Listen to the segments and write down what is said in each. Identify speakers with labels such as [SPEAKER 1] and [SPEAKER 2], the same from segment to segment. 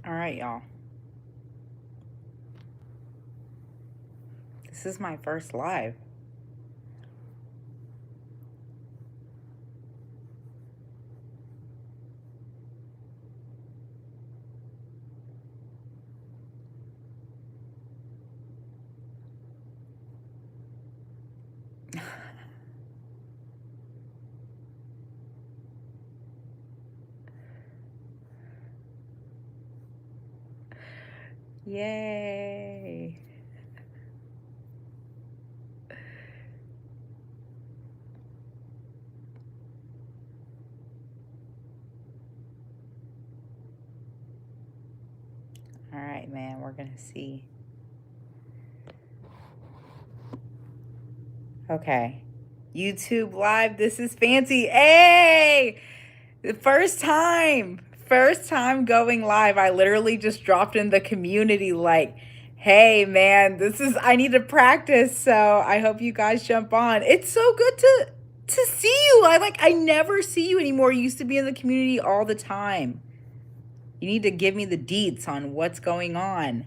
[SPEAKER 1] All right, y'all. This is my first live. Yay. All right, man, we're going to see. Okay. YouTube live. This is fancy. Hey! The first time. First time going live. I literally just dropped in the community like, hey, man, I need to practice. So I hope you guys jump on. It's so good to see you. I never see you anymore. You used to be in the community all the time. You need to give me the deets on what's going on,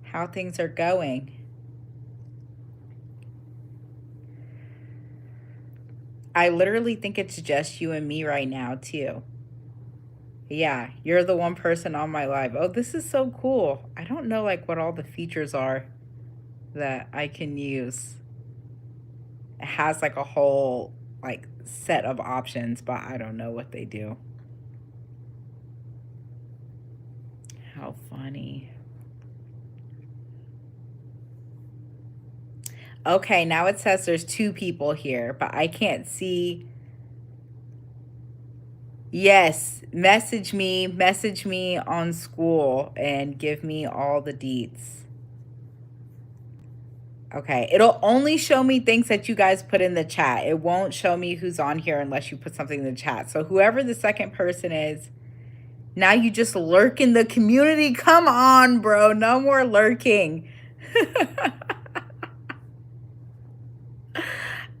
[SPEAKER 1] how things are going. I literally think it's just you and me right now, too. Yeah, you're the one person on my live. Oh, this is so cool. I don't know what all the features are that I can use. It has a whole set of options, but I don't know what they do. How funny. Okay, now it says there's 2 people here, but I can't see. Yes, message me on school and give me all the deets. Okay, it'll only show me things that you guys put in the chat. It won't show me who's on here unless you put something in the chat. So whoever the second person is, now you just lurk in the community. Come on, bro. No more lurking.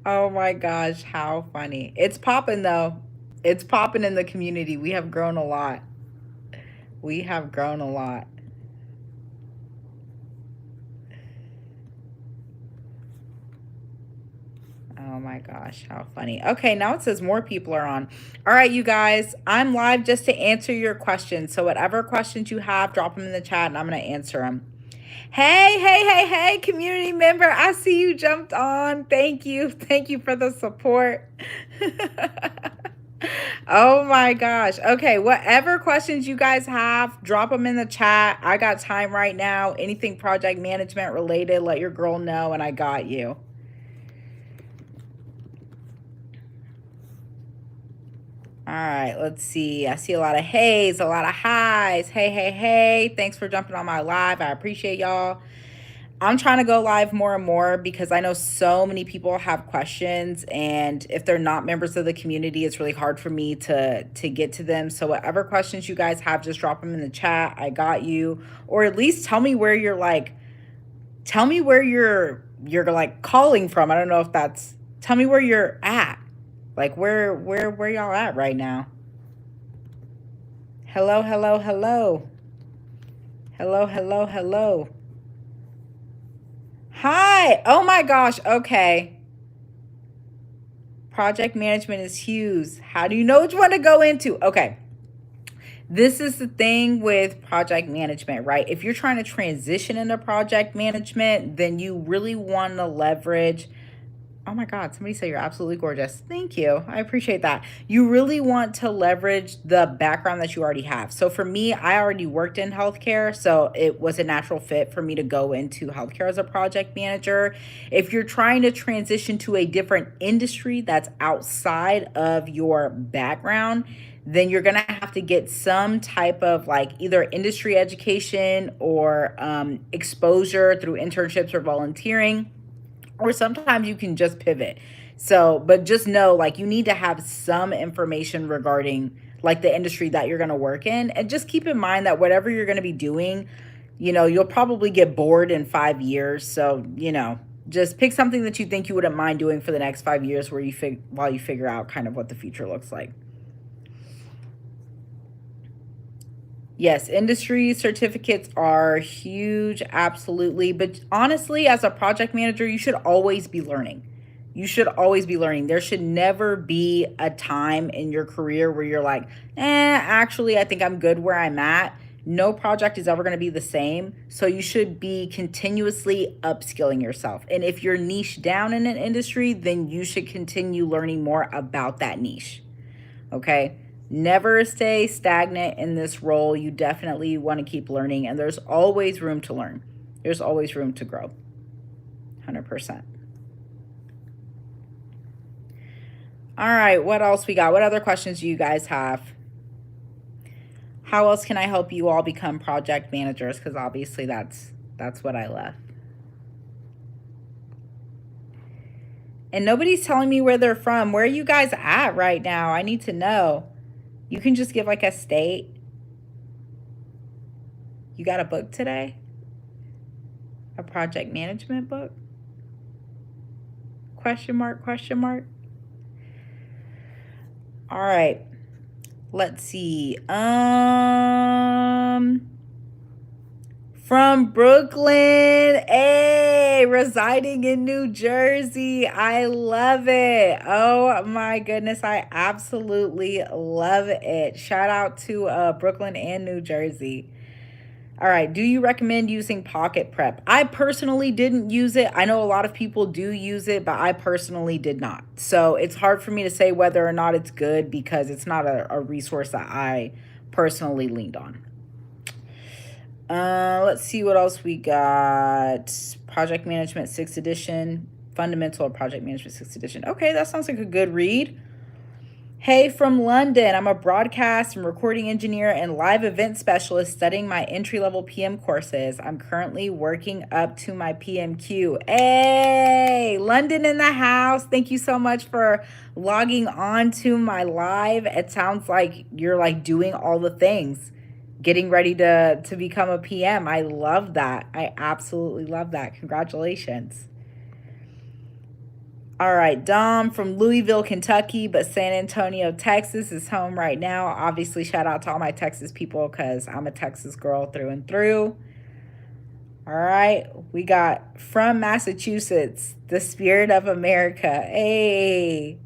[SPEAKER 1] Oh my gosh, how funny. It's popping though. It's popping in the community. We have grown a lot. We have grown a lot. Oh my gosh, how funny. Okay, now it says more people are on. All right, you guys, I'm live just to answer your questions. So whatever questions you have, drop them in the chat and I'm going to answer them. Hey, community member. I see you jumped on. Thank you. Thank you for the support. Oh my gosh. Okay, whatever questions you guys have, drop them in the chat. I got time right now. Anything project management related, let your girl know and I got you. All right, let's see. I see a lot of hays, a lot of highs. Hey. Thanks for jumping on my live. I appreciate y'all. I'm trying to go live more and more because I know so many people have questions, and if they're not members of the community, it's really hard for me to get to them. So whatever questions you guys have, just drop them in the chat. I got you. Or at least tell me where you're calling from. I don't know if that's, tell me where you're at. Where y'all at right now? Hello. Hi. Oh my gosh. Okay. Project management is huge. How do you know which one to go into? Okay. This is the thing with project management, right? If you're trying to transition into project management, then you really want to leverage. Oh my God, somebody say you're absolutely gorgeous. Thank you. I appreciate that. You really want to leverage the background that you already have. So for me, I already worked in healthcare, so it was a natural fit for me to go into healthcare as a project manager. If you're trying to transition to a different industry that's outside of your background, then you're going to have to get some type of either industry education or exposure through internships or volunteering, or sometimes you can just pivot. So, but just know you need to have some information regarding the industry that you're going to work in. And just keep in mind that whatever you're going to be doing, you'll probably get bored in 5 years. So, just pick something that you think you wouldn't mind doing for the next 5 years while you figure out kind of what the future looks like. Yes, industry certificates are huge, absolutely. But honestly, as a project manager, you should always be learning. You should always be learning. There should never be a time in your career where you're like, actually, I think I'm good where I'm at. No project is ever going to be the same. So you should be continuously upskilling yourself. And if you're niche down in an industry, then you should continue learning more about that niche. Okay. Never stay stagnant in this role. You definitely want to keep learning, and there's always room to learn. There's always room to grow. 100%. All right. What else we got? What other questions do you guys have? How else can I help you all become project managers? Because obviously that's what I left. And nobody's telling me where they're from. Where are you guys at right now? I need to know. You can just give like a state. You got a book today? A project management book? Question mark, question mark. All right. Let's see. From Brooklyn, hey, residing in New Jersey. I love it. Oh my goodness, I absolutely love it. Shout out to Brooklyn and New Jersey. All right, do you recommend using Pocket Prep? I personally didn't use it. I know a lot of people do use it, but I personally did not. So it's hard for me to say whether or not it's good because it's not a resource that I personally leaned on. Let's see what else we got. Project Management 6th edition. Fundamental of Project Management 6th edition. Okay, that sounds like a good read. Hey, from London. I'm a broadcast and recording engineer and live event specialist studying my entry-level PM courses. I'm currently working up to my PMQ. Hey, London in the house. Thank you so much for logging on to my live. It sounds like you're like doing all the things, getting ready to become a PM. I love that. I absolutely love that. Congratulations. All right, Dom from Louisville, Kentucky, but San Antonio, Texas is home right now. Obviously, shout out to all my Texas people because I'm a Texas girl through and through. All right, we got from Massachusetts, the spirit of America. Hey,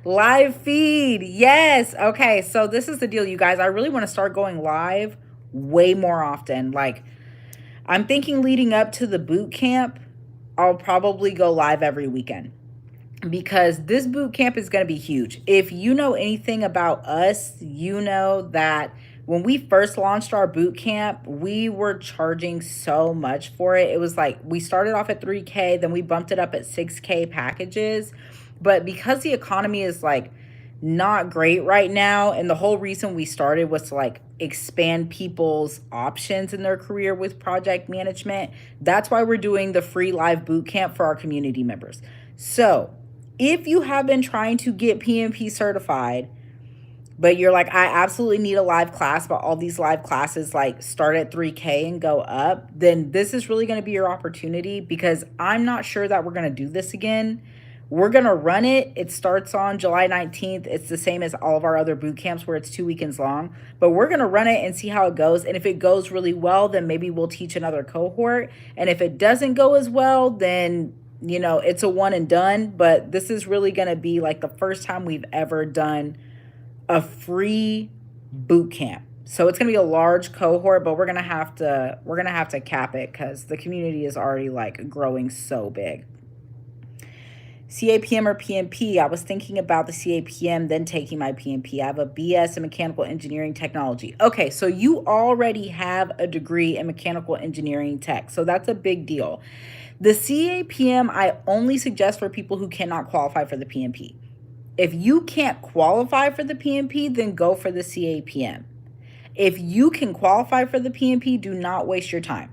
[SPEAKER 1] live feed. Yes. Okay, so this is the deal, you guys. I really want to start going live way more often. Like, I'm thinking leading up to the boot camp, I'll probably go live every weekend because this boot camp is going to be huge. If you know anything about us, you know that when we first launched our boot camp, we were charging so much for it. It was like we started off at 3K, then we bumped it up at 6K packages. But because the economy is like not great right now, and the whole reason we started was to like expand people's options in their career with project management, that's why we're doing the free live boot camp for our community members. So if you have been trying to get PMP certified, but you're like, I absolutely need a live class, but all these live classes like start at 3K and go up, then this is really going to be your opportunity because I'm not sure that we're going to do this again. We're going to run it. It starts on July 19th. It's the same as all of our other boot camps where it's 2 weekends long, but we're going to run it and see how it goes. And if it goes really well, then maybe we'll teach another cohort. And if it doesn't go as well, then, you know, it's a one and done. But this is really going to be like the first time we've ever done a free boot camp. So it's going to be a large cohort, but we're going to have to cap it cuz the community is already like growing so big. CAPM or PMP? I was thinking about the CAPM, then taking my PMP. I have a BS in mechanical engineering technology. Okay, so you already have a degree in mechanical engineering tech. So that's a big deal. The CAPM, I only suggest for people who cannot qualify for the PMP. If you can't qualify for the PMP, then go for the CAPM. If you can qualify for the PMP, do not waste your time.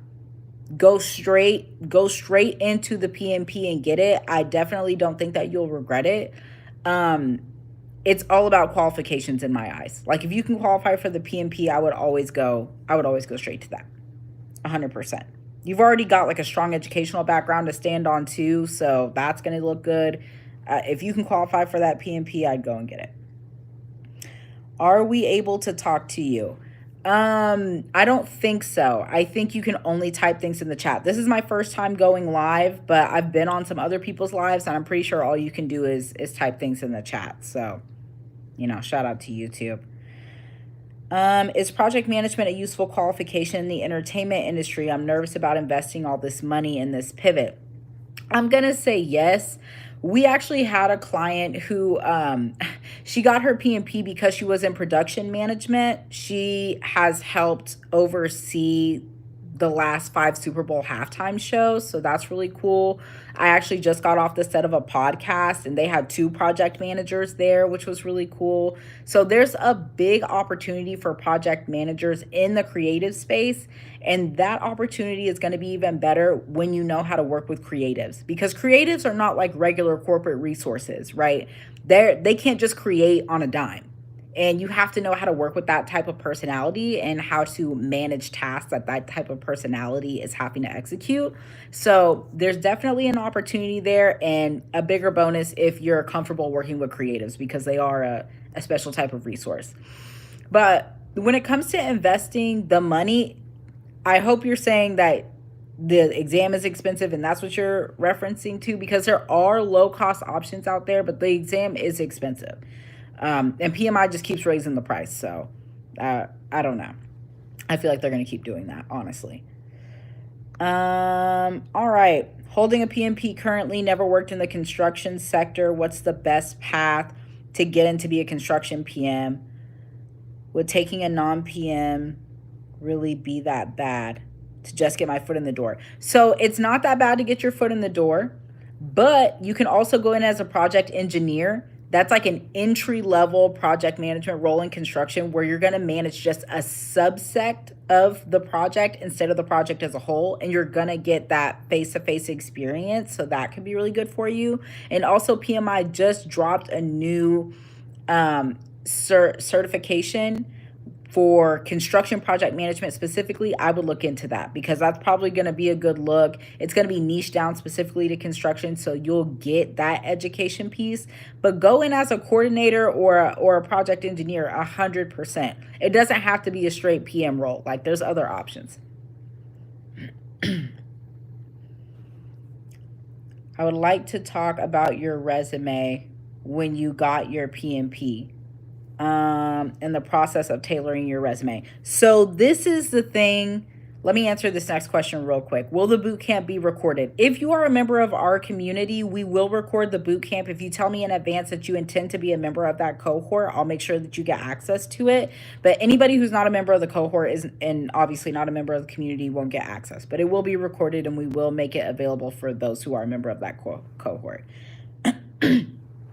[SPEAKER 1] Go straight into the PMP and get it. I definitely don't think that you'll regret it. It's all about qualifications in my eyes. Like if you can qualify for the PMP, I would always go straight to that. 100%. You've already got like a strong educational background to stand on too, so that's going to look good. If you can qualify for that PMP, I'd go and get it. Are we able to talk to you? I don't think so. I think you can only type things in the chat. This is my first time going live, but I've been on some other people's lives, and I'm pretty sure all you can do is type things in the chat. So, shout out to YouTube. Is project management a useful qualification in the entertainment industry? I'm nervous about investing all this money in this pivot. I'm going to say yes. We actually had a client who she got her PMP because she was in production management. She has helped oversee the last 5 Super Bowl halftime shows, so that's really cool. I actually just got off the set of a podcast and they had 2 project managers there, which was really cool. So there's a big opportunity for project managers in the creative space, and that opportunity is going to be even better when you know how to work with creatives, because creatives are not like regular corporate resources, right? They can't just create on a dime, and you have to know how to work with that type of personality and how to manage tasks that that type of personality is having to execute. So there's definitely an opportunity there, and a bigger bonus if you're comfortable working with creatives, because they are a special type of resource. But when it comes to investing the money, I hope you're saying that the exam is expensive and that's what you're referencing to, because there are low cost options out there, but the exam is expensive. And PMI just keeps raising the price. So I don't know. I feel like they're going to keep doing that, honestly. All right. Holding a PMP currently, never worked in the construction sector. What's the best path to get into be a construction PM? Would taking a non PM really be that bad to just get my foot in the door? So it's not that bad to get your foot in the door, but you can also go in as a project engineer. That's like an entry level project management role in construction, where you're going to manage just a subset of the project instead of the project as a whole. And you're going to get that face to face experience. So that could be really good for you. And also, PMI just dropped a new certification for construction project management specifically. I would look into that, because that's probably going to be a good look. It's going to be niche down specifically to construction, so you'll get that education piece. But go in as a coordinator or a project engineer 100%. It doesn't have to be a straight PM role. Like, there's other options. I would like to talk about your resume when you got your PMP, in the process of tailoring your resume. So this is the thing. Let me answer this next question real quick. Will the boot camp be recorded? If you are a member of our community, we will record the boot camp. If you tell me in advance that you intend to be a member of that cohort, I'll make sure that you get access to it. But anybody who's not a member of the cohort is, and obviously not a member of the community, won't get access. But it will be recorded, and we will make it available for those who are a member of that cohort.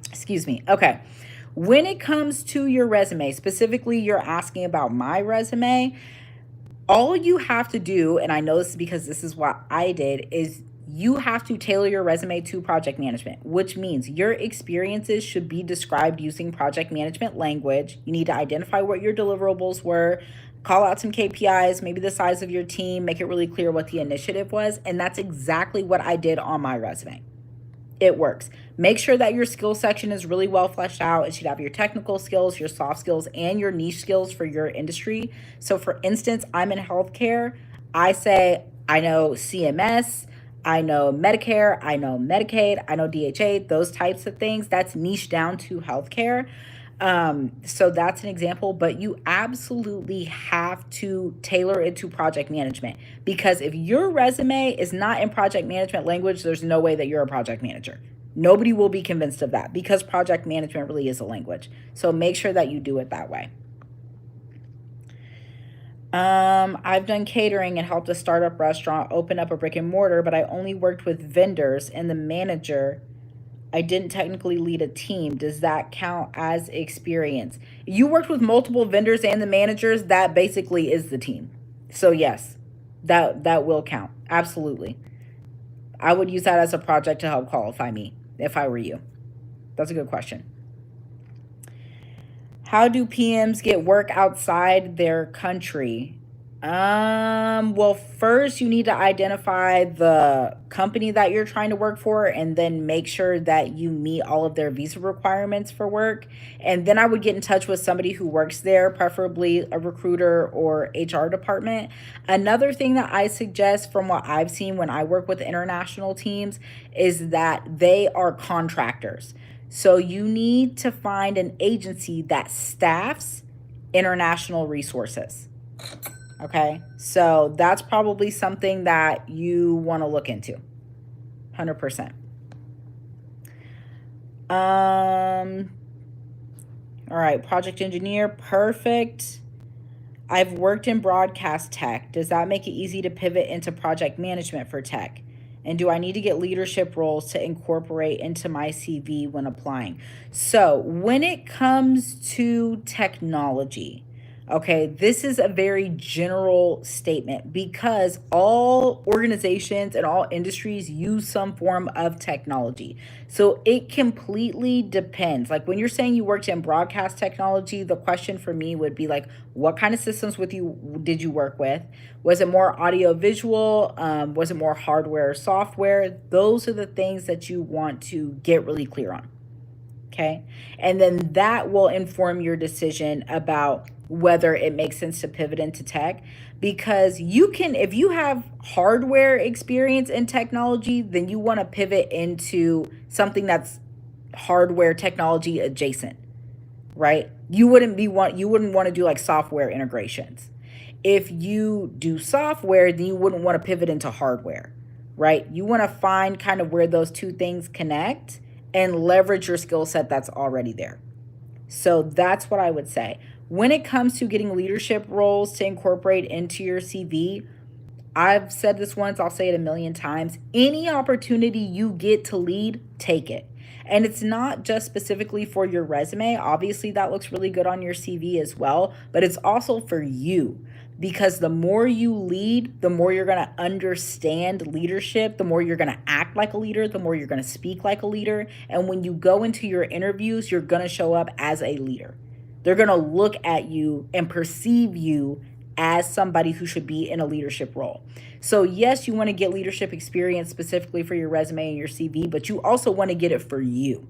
[SPEAKER 1] Excuse me. Okay. When it comes to your resume, specifically, you're asking about my resume. All you have to do, and I know this because this is what I did, is you have to tailor your resume to project management, which means your experiences should be described using project management language. You need to identify what your deliverables were, call out some KPIs, maybe the size of your team, make it really clear what the initiative was. And that's exactly what I did on my resume. It works. Make sure that your skill section is really well fleshed out. It should have your technical skills, your soft skills, and your niche skills for your industry. So for instance, I'm in healthcare. I say I know CMS, I know Medicare, I know Medicaid, I know DHA, those types of things. That's niche down to healthcare. So that's an example, but you absolutely have to tailor it to project management, because if your resume is not in project management language, there's no way that you're a project manager. Nobody will be convinced of that, because project management really is a language. So make sure that you do it that way. I've done catering and helped a startup restaurant open up a brick and mortar, but I only worked with vendors and the manager. I didn't technically lead a team. Does that count as experience? You worked with multiple vendors and the managers. That basically is the team. So yes, that will count. Absolutely. I would use that as a project to help qualify me if I were you. That's a good question. How do PMs get work outside their country? Well, first you need to identify the company that you're trying to work for and then make sure that you meet all of their visa requirements for work. And then I would get in touch with somebody who works there, preferably a recruiter or HR department. Another thing that I suggest from what I've seen when I work with international teams is that they are contractors. So you need to find an agency that staffs international resources. Okay, so that's probably something that you want to look into. 100%. All right, project engineer, perfect. I've worked in broadcast tech. Does that make it easy to pivot into project management for tech? And do I need to get leadership roles to incorporate into my CV when applying? So, when it comes to technology, okay, this is a very general statement because all organizations and all industries use some form of technology. So it completely depends. Like when you're saying you worked in broadcast technology, the question for me would be like, what kind of systems with you did you work with? Was it more audio visual? Was it more hardware or software? Those are the things that you want to get really clear on. Okay. And then that will inform your decision about whether it makes sense to pivot into tech. Because you can, if you have hardware experience in technology, then you want to pivot into something that's hardware technology adjacent, right? You wouldn't want to do like software integrations. If you do software, then you wouldn't want to pivot into hardware, right? You want to find kind of where those two things connect and leverage your skill set that's already there. So that's what I would say. When it comes to getting leadership roles to incorporate into your CV, I've said this once, I'll say it a million times. Any opportunity you get to lead, take it. And it's not just specifically for your resume. Obviously, that looks really good on your CV as well, but it's also for you. Because the more you lead, the more you're going to understand leadership, the more you're going to act like a leader, the more you're going to speak like a leader. And when you go into your interviews, you're going to show up as a leader. They're going to look at you and perceive you as somebody who should be in a leadership role. So yes, you want to get leadership experience specifically for your resume and your CV, but you also want to get it for you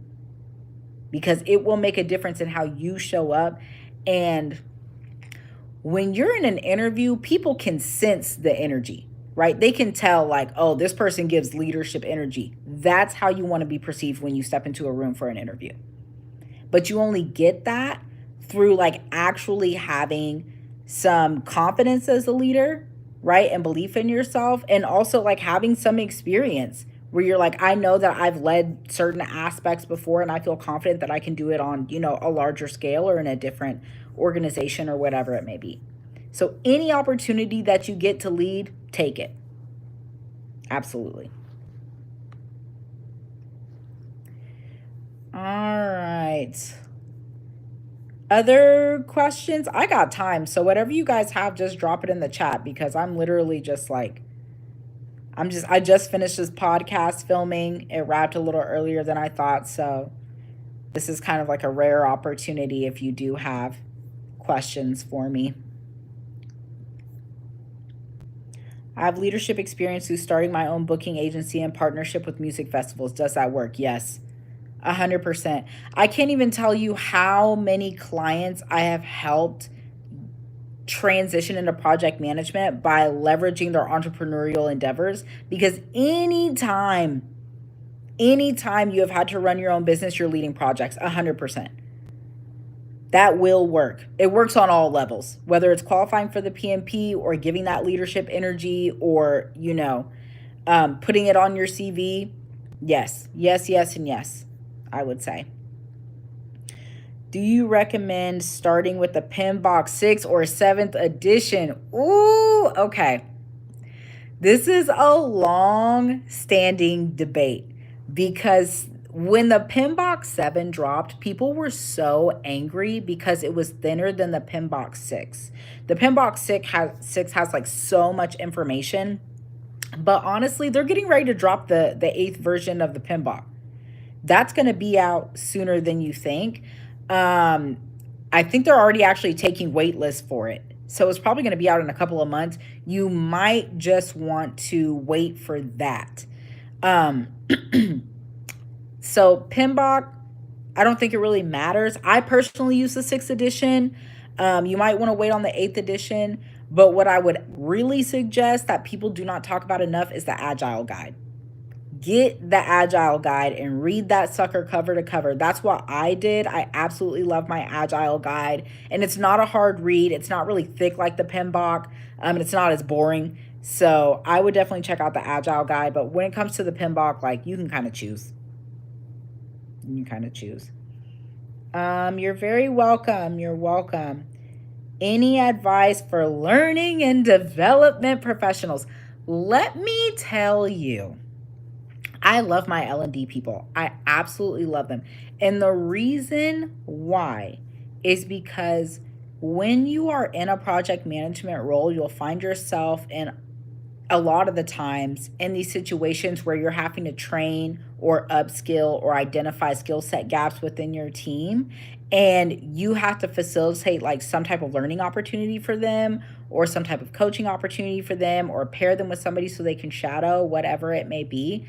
[SPEAKER 1] because it will make a difference in how you show up. And when you're in an interview, people can sense the energy, right? They can tell like, oh, this person gives leadership energy. That's how you want to be perceived when you step into a room for an interview. But you only get that through like actually having some confidence as a leader, right? And belief in yourself, and also like having some experience where you're like, I know that I've led certain aspects before and I feel confident that I can do it on, a larger scale or in a different organization or whatever it may be. So any opportunity that you get to lead, take it. Absolutely. All right. Other questions? I got time. So whatever you guys have, just drop it in the chat because I'm literally just like, I just finished this podcast filming. It wrapped a little earlier than I thought. So this is kind of like a rare opportunity if you do have questions for me. I have leadership experience through starting my own booking agency in partnership with music festivals. Does that work? Yes. 100%. I can't even tell you how many clients I have helped transition into project management by leveraging their entrepreneurial endeavors because anytime you have had to run your own business, you're leading projects. 100%. That will work. It works on all levels, whether it's qualifying for the PMP or giving that leadership energy or, putting it on your CV. Yes, yes, yes, and yes, I would say. Do you recommend starting with the PMBOK 6th or 7th edition? Ooh, okay. This is a long-standing debate because when the PMBOK 7 dropped, people were so angry because it was thinner than the PMBOK 6. The PMBOK 6 has like so much information, but honestly, they're getting ready to drop the 8th version of the PMBOK. That's going to be out sooner than you think. I think they're already actually taking wait lists for it. So it's probably going to be out in a couple of months. You might just want to wait for that. Um, so PMBOK, I don't think it really matters. I personally use the 6th edition. You might want to wait on the 8th edition. But what I would really suggest that people do not talk about enough is the Agile Guide. Get the Agile Guide and read that sucker cover to cover. That's what I did. I absolutely love my Agile Guide. And it's not a hard read. It's not really thick like the PMBOK. And it's not as boring. So I would definitely check out the Agile Guide. But when it comes to the PMBOK, like, you can kind of choose. You kind of choose. You're very welcome. You're welcome. Any advice for learning and development professionals? Let me tell you, I love my L&D people. I absolutely love them. And the reason why is because when you are in a project management role, you'll find yourself in a lot of the times in these situations where you're having to train or upskill or identify skill set gaps within your team, and you have to facilitate like some type of learning opportunity for them or some type of coaching opportunity for them or pair them with somebody so they can shadow, whatever it may be.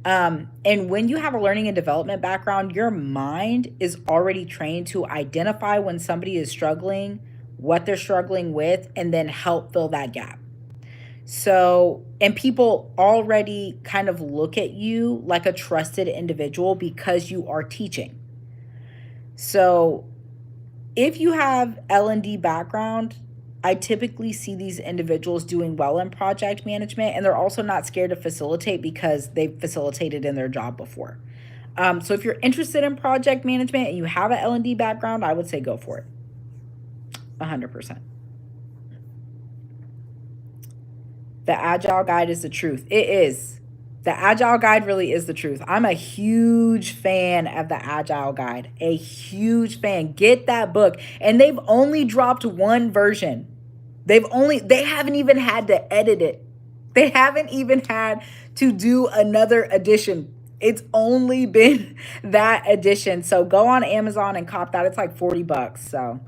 [SPEAKER 1] And when you have a learning and development background, your mind is already trained to identify when somebody is struggling, what they're struggling with, and then help fill that gap. So, and people already kind of look at you like a trusted individual because you are teaching. So, if you have L&D background, I typically see these individuals doing well in project management, and they're also not scared to facilitate because they've facilitated in their job before. So if you're interested in project management and you have an L&D background, I would say go for it. 100%. The Agile Guide is the truth. It is. The Agile Guide really is the truth. I'm a huge fan of the Agile Guide. A huge fan. Get that book. And they've only dropped one version. They haven't even had to edit it. They haven't even had to do another edition. It's only been that edition. So go on Amazon and cop that. It's like $40. So,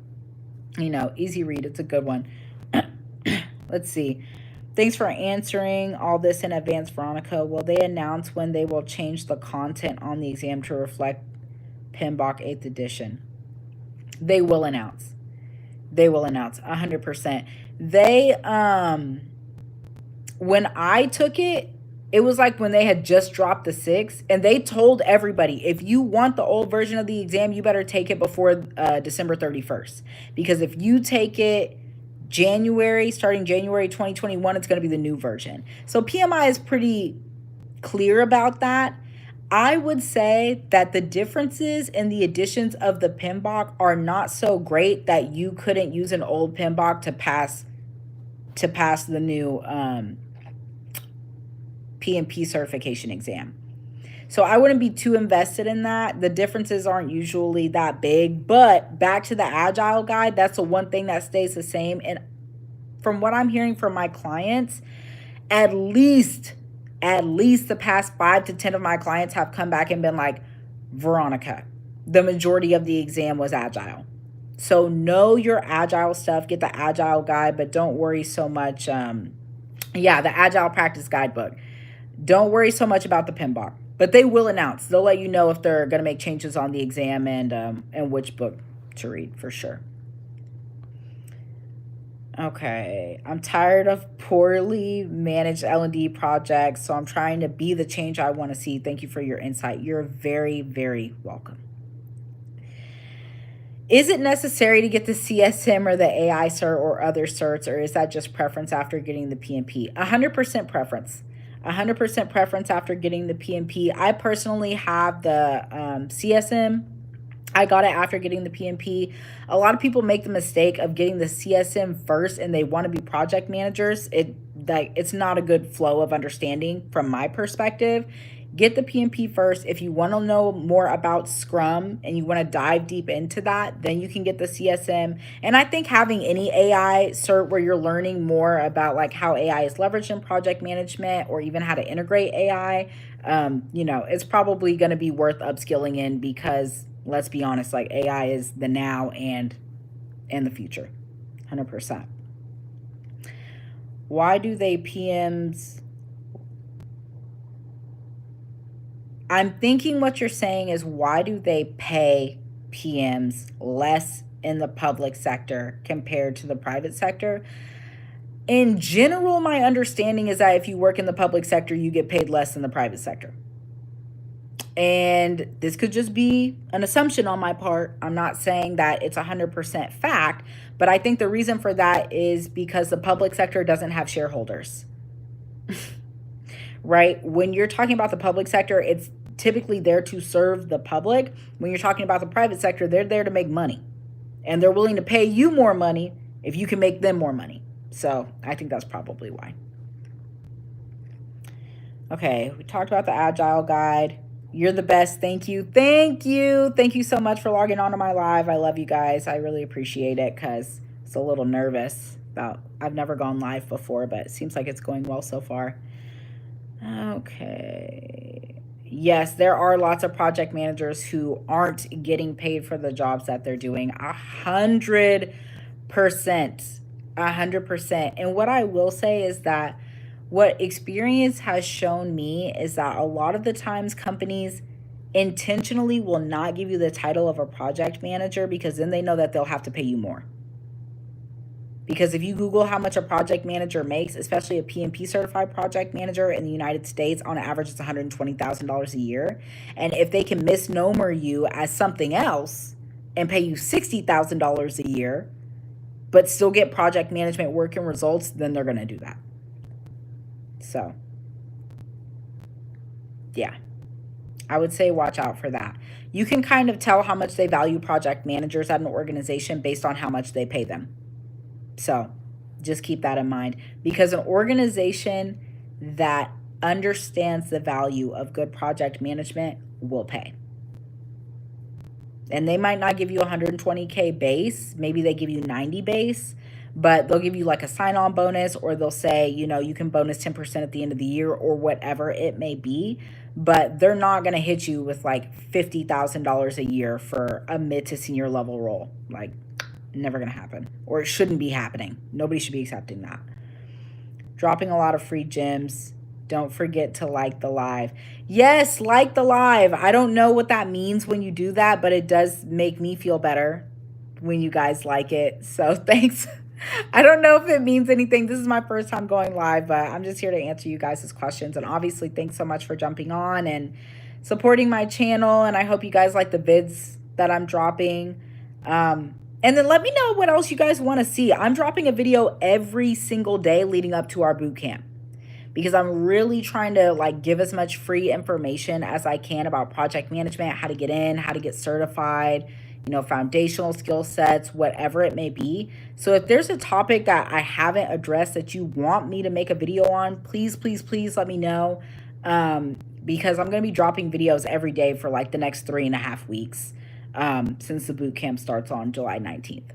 [SPEAKER 1] easy read. It's a good one. Let's see. Thanks for answering all this in advance, Veronica. Will they announce when they will change the content on the exam to reflect PMBOK 8th edition? They will announce. They will announce 100%. They, when I took it, it was like when they had just dropped the 6, and they told everybody, if you want the old version of the exam, you better take it before December 31st. Because if you take it starting January 2021, it's going to be the new version. So PMI is pretty clear about that. I would say that the differences in the editions of the PMBOK are not so great that you couldn't use an old PMBOK to pass the new PMP certification exam. So I wouldn't be too invested in that. The differences aren't usually that big, but back to the Agile Guide, that's the one thing that stays the same. And from what I'm hearing from my clients, at least the past 5 to 10 of my clients have come back and been like, Veronica, the majority of the exam was Agile. So know your Agile stuff, get the Agile Guide, but don't worry so much. The Agile Practice Guidebook. Don't worry so much about the PMBOK. But they will announce. They'll let you know if they're going to make changes on the exam and which book to read for sure. Okay, I'm tired of poorly managed L&D projects, so I'm trying to be the change I want to see. Thank you for your insight. You're very, very welcome. Is it necessary to get the CSM or the AI cert or other certs, or is that just preference after getting the PMP? 100% preference. 100% preference after getting the PMP. I personally have the CSM. I got it after getting the PMP. A lot of people make the mistake of getting the CSM first and they want to be project managers. It's not a good flow of understanding from my perspective. Get the PMP first. If you want to know more about Scrum and you want to dive deep into that, then you can get the CSM. And I think having any AI cert where you're learning more about like how AI is leveraged in project management or even how to integrate AI, it's probably going to be worth upskilling in because let's be honest, like AI is the now and the future, 100%. Why do they PMs? I'm thinking what you're saying is, why do they pay PMs less in the public sector compared to the private sector? In general, my understanding is that if you work in the public sector, you get paid less than the private sector. And this could just be an assumption on my part. I'm not saying that it's 100% fact, but I think the reason for that is because the public sector doesn't have shareholders, right? When you're talking about the public sector, it's typically there to serve the public. When you're talking about the private sector, they're there to make money, and they're willing to pay you more money if you can make them more money. So I think that's probably why. Okay, we talked about the Agile guide. You're the best. Thank you. Thank you. Thank you so much for logging on to my live. I love you guys. I really appreciate it, because it's a little nervous about, I've never gone live before, but it seems like it's going well so far. Okay. Yes, there are lots of project managers who aren't getting paid for the jobs that they're doing. 100%. 100%. And what I will say is that what experience has shown me is that a lot of the times companies intentionally will not give you the title of a project manager, because then they know that they'll have to pay you more. Because if you Google how much a project manager makes, especially a PMP certified project manager in the United States, on average, it's $120,000 a year. And if they can misnomer you as something else and pay you $60,000 a year, but still get project management work and results, then they're going to do that. So, yeah, I would say watch out for that. You can kind of tell how much they value project managers at an organization based on how much they pay them. So just keep that in mind, because an organization that understands the value of good project management will pay. And they might not give you 120K base. Maybe they give you 90 base, but they'll give you like a sign-on bonus, or they'll say, you know, you can bonus 10% at the end of the year, or whatever it may be. But they're not going to hit you with like $50,000 a year for a mid to senior level role. Like, never going to happen, or it shouldn't be happening. Nobody should be accepting that. Dropping a lot of free gems. Don't forget to like the live. Yes, like the live. I don't know what that means when you do that, but it does make me feel better when you guys like it. So thanks. I don't know if it means anything. This is my first time going live, but I'm just here to answer you guys' questions. And obviously, thanks so much for jumping on and supporting my channel. And I hope you guys like the vids that I'm dropping. And then let me know what else you guys want to see. I'm dropping a video every single day leading up to our boot camp, because I'm really trying to like give as much free information as I can about project management, how to get in, how to get certified, you know, foundational skill sets, whatever it may be. So if there's a topic that I haven't addressed that you want me to make a video on, please, please, please let me know. Because I'm going to be dropping videos every day for like the next 3.5 weeks. Since the boot camp starts on July 19th.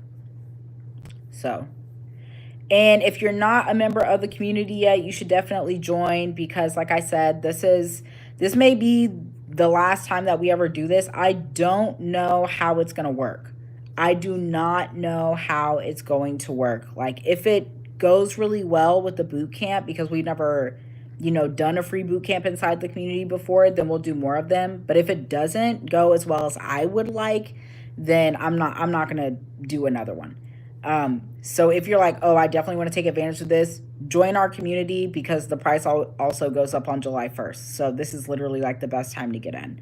[SPEAKER 1] So, and if you're not a member of the community yet, you should definitely join, because like I said, this may be the last time that we ever do this. I don't know how it's going to work. I do not know how it's going to work. Like, if it goes really well with the boot camp, because we've never, you know, done a free boot camp inside the community before, then we'll do more of them. But if it doesn't go as well as I would like, then I'm not going to do another one. So if you're like, oh, I definitely want to take advantage of this, join our community, because the price also goes up on July 1st. So this is literally like the best time to get in.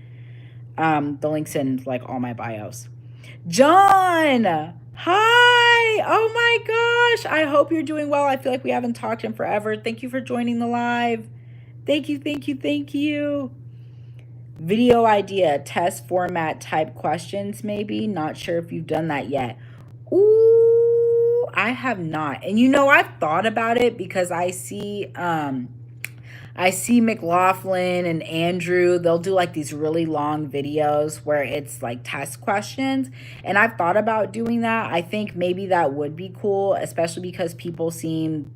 [SPEAKER 1] The link's in like all my bios. John, hi. Oh my gosh. I hope you're doing well. I feel like we haven't talked in forever. Thank you for joining the live. Thank you, thank you, thank you. Video idea, test format type questions, maybe. Not sure if you've done that yet. Ooh, I have not. And you know, I've thought about it, because I see McLaughlin and Andrew, they'll do like these really long videos where it's like test questions. And I've thought about doing that. I think maybe that would be cool, especially because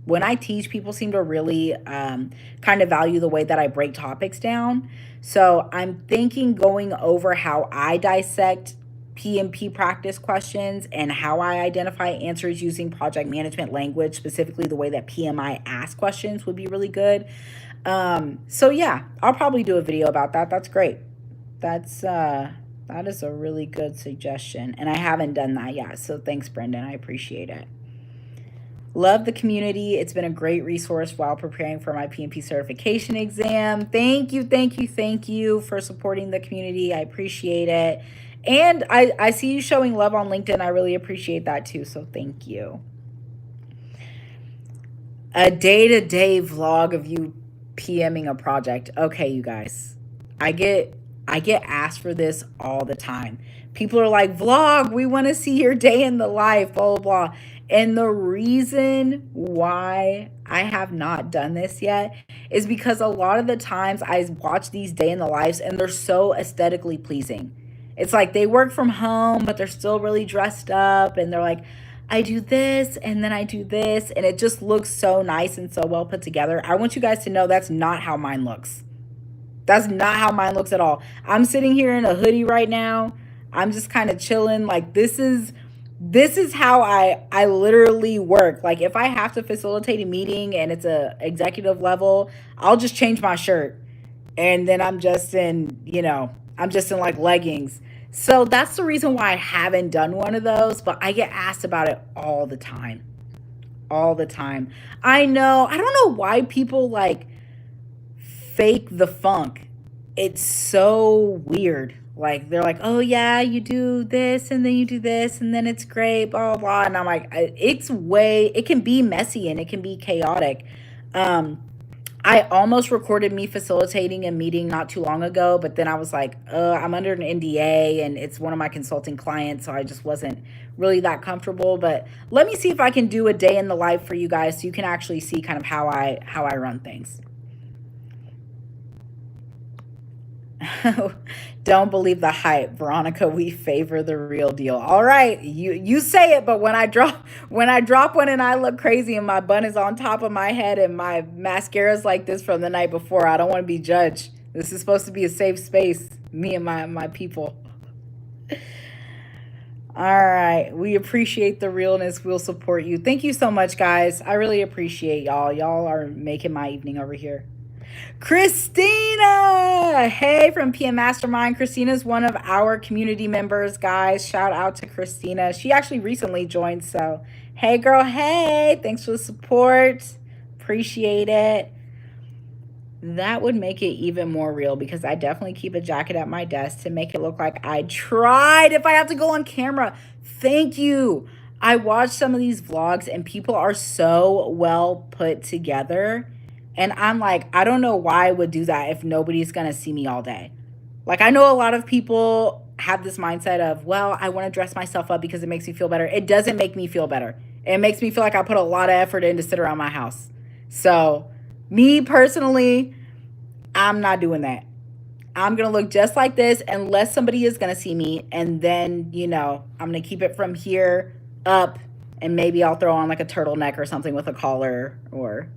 [SPEAKER 1] when I teach, people seem to really kind of value the way that I break topics down. So I'm thinking going over how I dissect PMP practice questions and how I identify answers using project management language, specifically the way that PMI asks questions, would be really good. So yeah, I'll probably do a video about that. That's great. That is a really good suggestion. And I haven't done that yet. So thanks, Brendan. I appreciate it. Love the community. It's been a great resource while preparing for my PMP certification exam. Thank you, thank you, thank you for supporting the community. I appreciate it. And I see you showing love on LinkedIn. I really appreciate that too. So thank you. A day-to-day vlog of you PMing a project. Okay, you guys. I get asked for this all the time. People are like, vlog, we want to see your day in the life, blah, blah, blah. And the reason why I have not done this yet is because a lot of the times I watch these day in the lives and they're so aesthetically pleasing. It's like they work from home, but they're still really dressed up and they're like, I do this and then I do this, and it just looks so nice and so well put together. I want you guys to know that's not how mine looks. That's not how mine looks at all. I'm sitting here in a hoodie right now. I'm just kind of chilling. Like this is how I literally work. Like if I have to facilitate a meeting and it's a executive level, I'll just change my shirt and then I'm just in like leggings. So that's the reason why I haven't done one of those, but I get asked about it all the time. All the time. I know. I don't know why people like fake the funk. It's so weird. Like they're like, oh yeah, you do this and then you do this and then it's great, blah, blah, blah. And I'm like, it can be messy and it can be chaotic. I almost recorded me facilitating a meeting not too long ago, but then I was like, I'm under an NDA and it's one of my consulting clients, so I just wasn't really that comfortable. But let me see if I can do a day in the life for you guys so you can actually see kind of how I run things. Don't believe the hype, Veronica. We favor the real deal. All right, you say it, but when I drop one and I look crazy and my bun is on top of my head and my mascara's like this from the night before, I don't want to be judged. This is supposed to be a safe space, me and my people. All right, we appreciate the realness. We'll support you. Thank you so much, guys. I really appreciate y'all. Y'all are making my evening over here. Christina, hey, from PM Mastermind. Christina's one of our community members, guys. Shout out to Christina. She actually recently joined, so hey girl, hey, thanks for the support. Appreciate it. That would make it even more real because I definitely keep a jacket at my desk to make it look like I tried if I have to go on camera. Thank you. I watched some of these vlogs and people are so well put together. And I'm like, I don't know why I would do that if nobody's going to see me all day. Like, I know a lot of people have this mindset of, well, I want to dress myself up because it makes me feel better. It doesn't make me feel better. It makes me feel like I put a lot of effort in to sit around my house. So, me personally, I'm not doing that. I'm going to look just like this unless somebody is going to see me. And then, I'm going to keep it from here up. And maybe I'll throw on like a turtleneck or something with a collar or,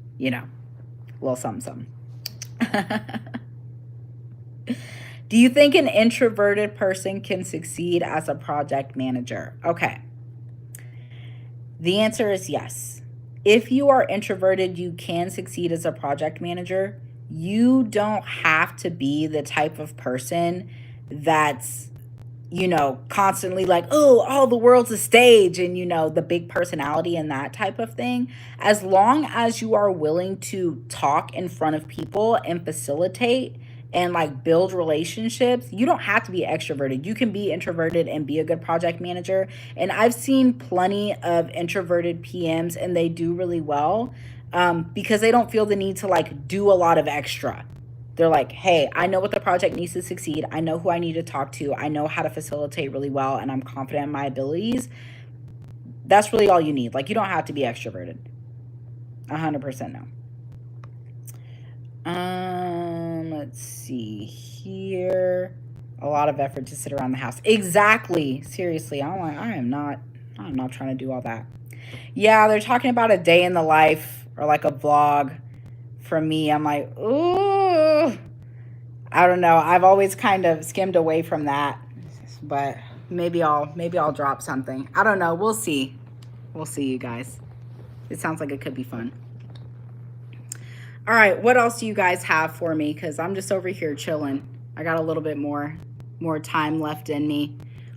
[SPEAKER 1] little something. Do you think an introverted person can succeed as a project manager? Okay. The answer is yes. If you are introverted, you can succeed as a project manager. You don't have to be the type of person that's constantly like, oh, all the world's a stage and, the big personality and that type of thing. As long as you are willing to talk in front of people and facilitate and like build relationships, you don't have to be extroverted. You can be introverted and be a good project manager. And I've seen plenty of introverted PMs and they do really well because they don't feel the need to like do a lot of extra. They're like, hey, I know what the project needs to succeed. I know who I need to talk to. I know how to facilitate really well, and I'm confident in my abilities. That's really all you need. Like, you don't have to be extroverted. 100% no. Let's see here. A lot of effort to sit around the house. Exactly. Seriously, I'm not trying to do all that. Yeah, they're talking about a day in the life or like a vlog. For me, I'm like, ooh, I don't know. I've always kind of skimmed away from that. But Maybe I'll drop something. I don't know. We'll see. We'll see, you guys. It sounds like it could be fun. All right, what else do you guys have for me? Because I'm just over here chilling. I got a little bit more time left in me.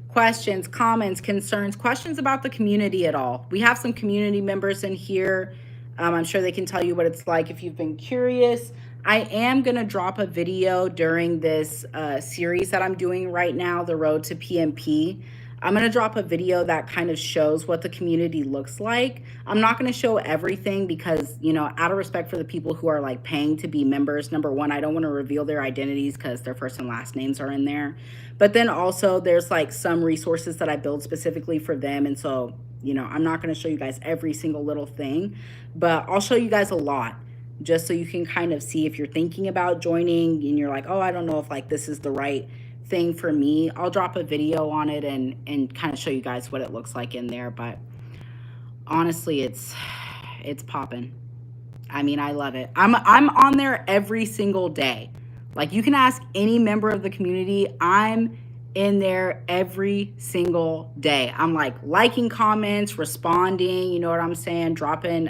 [SPEAKER 1] Questions, comments, concerns, questions about the community at all. We have some community members in here. I'm sure they can tell you what it's like if you've been curious. I am going to drop a video during this series that I'm doing right now, The Road to PMP. I'm going to drop a video that kind of shows what the community looks like. I'm not going to show everything because, you know, out of respect for the people who are like paying to be members, number one, I don't want to reveal their identities because their first and last names are in there. But then also there's like some resources that I build specifically for them. And so, you know, I'm not going to show you guys every single little thing, but I'll show you guys a lot just so you can kind of see if you're thinking about joining and you're like, oh, I don't know if like this is the right thing for me. I'll drop a video on it and kind of show you guys what it looks like in there. But honestly, it's popping. I mean, I love it. I'm on there every single day. Like, you can ask any member of the community. I'm in there every single day. I'm like liking comments, responding, you know what I'm saying, dropping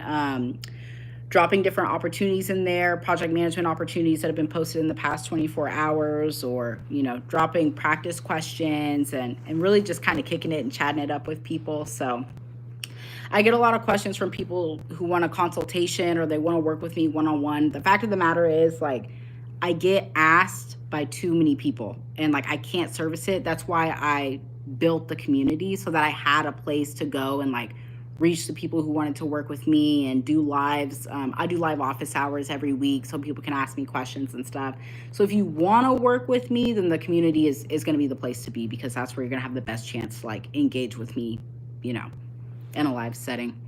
[SPEAKER 1] different opportunities in there, project management opportunities that have been posted in the past 24 hours, or, you know, dropping practice questions and really just kind of kicking it and chatting it up with people. So I get a lot of questions from people who want a consultation or they want to work with me one-on-one. The fact of the matter is, like, I get asked by too many people and like I can't service it. That's why I built the community, so that I had a place to go and like reach the people who wanted to work with me and do lives. I do live office hours every week so people can ask me questions and stuff. So if you want to work with me, then the community is going to be the place to be, because that's where you're going to have the best chance to like engage with me, you know, in a live setting.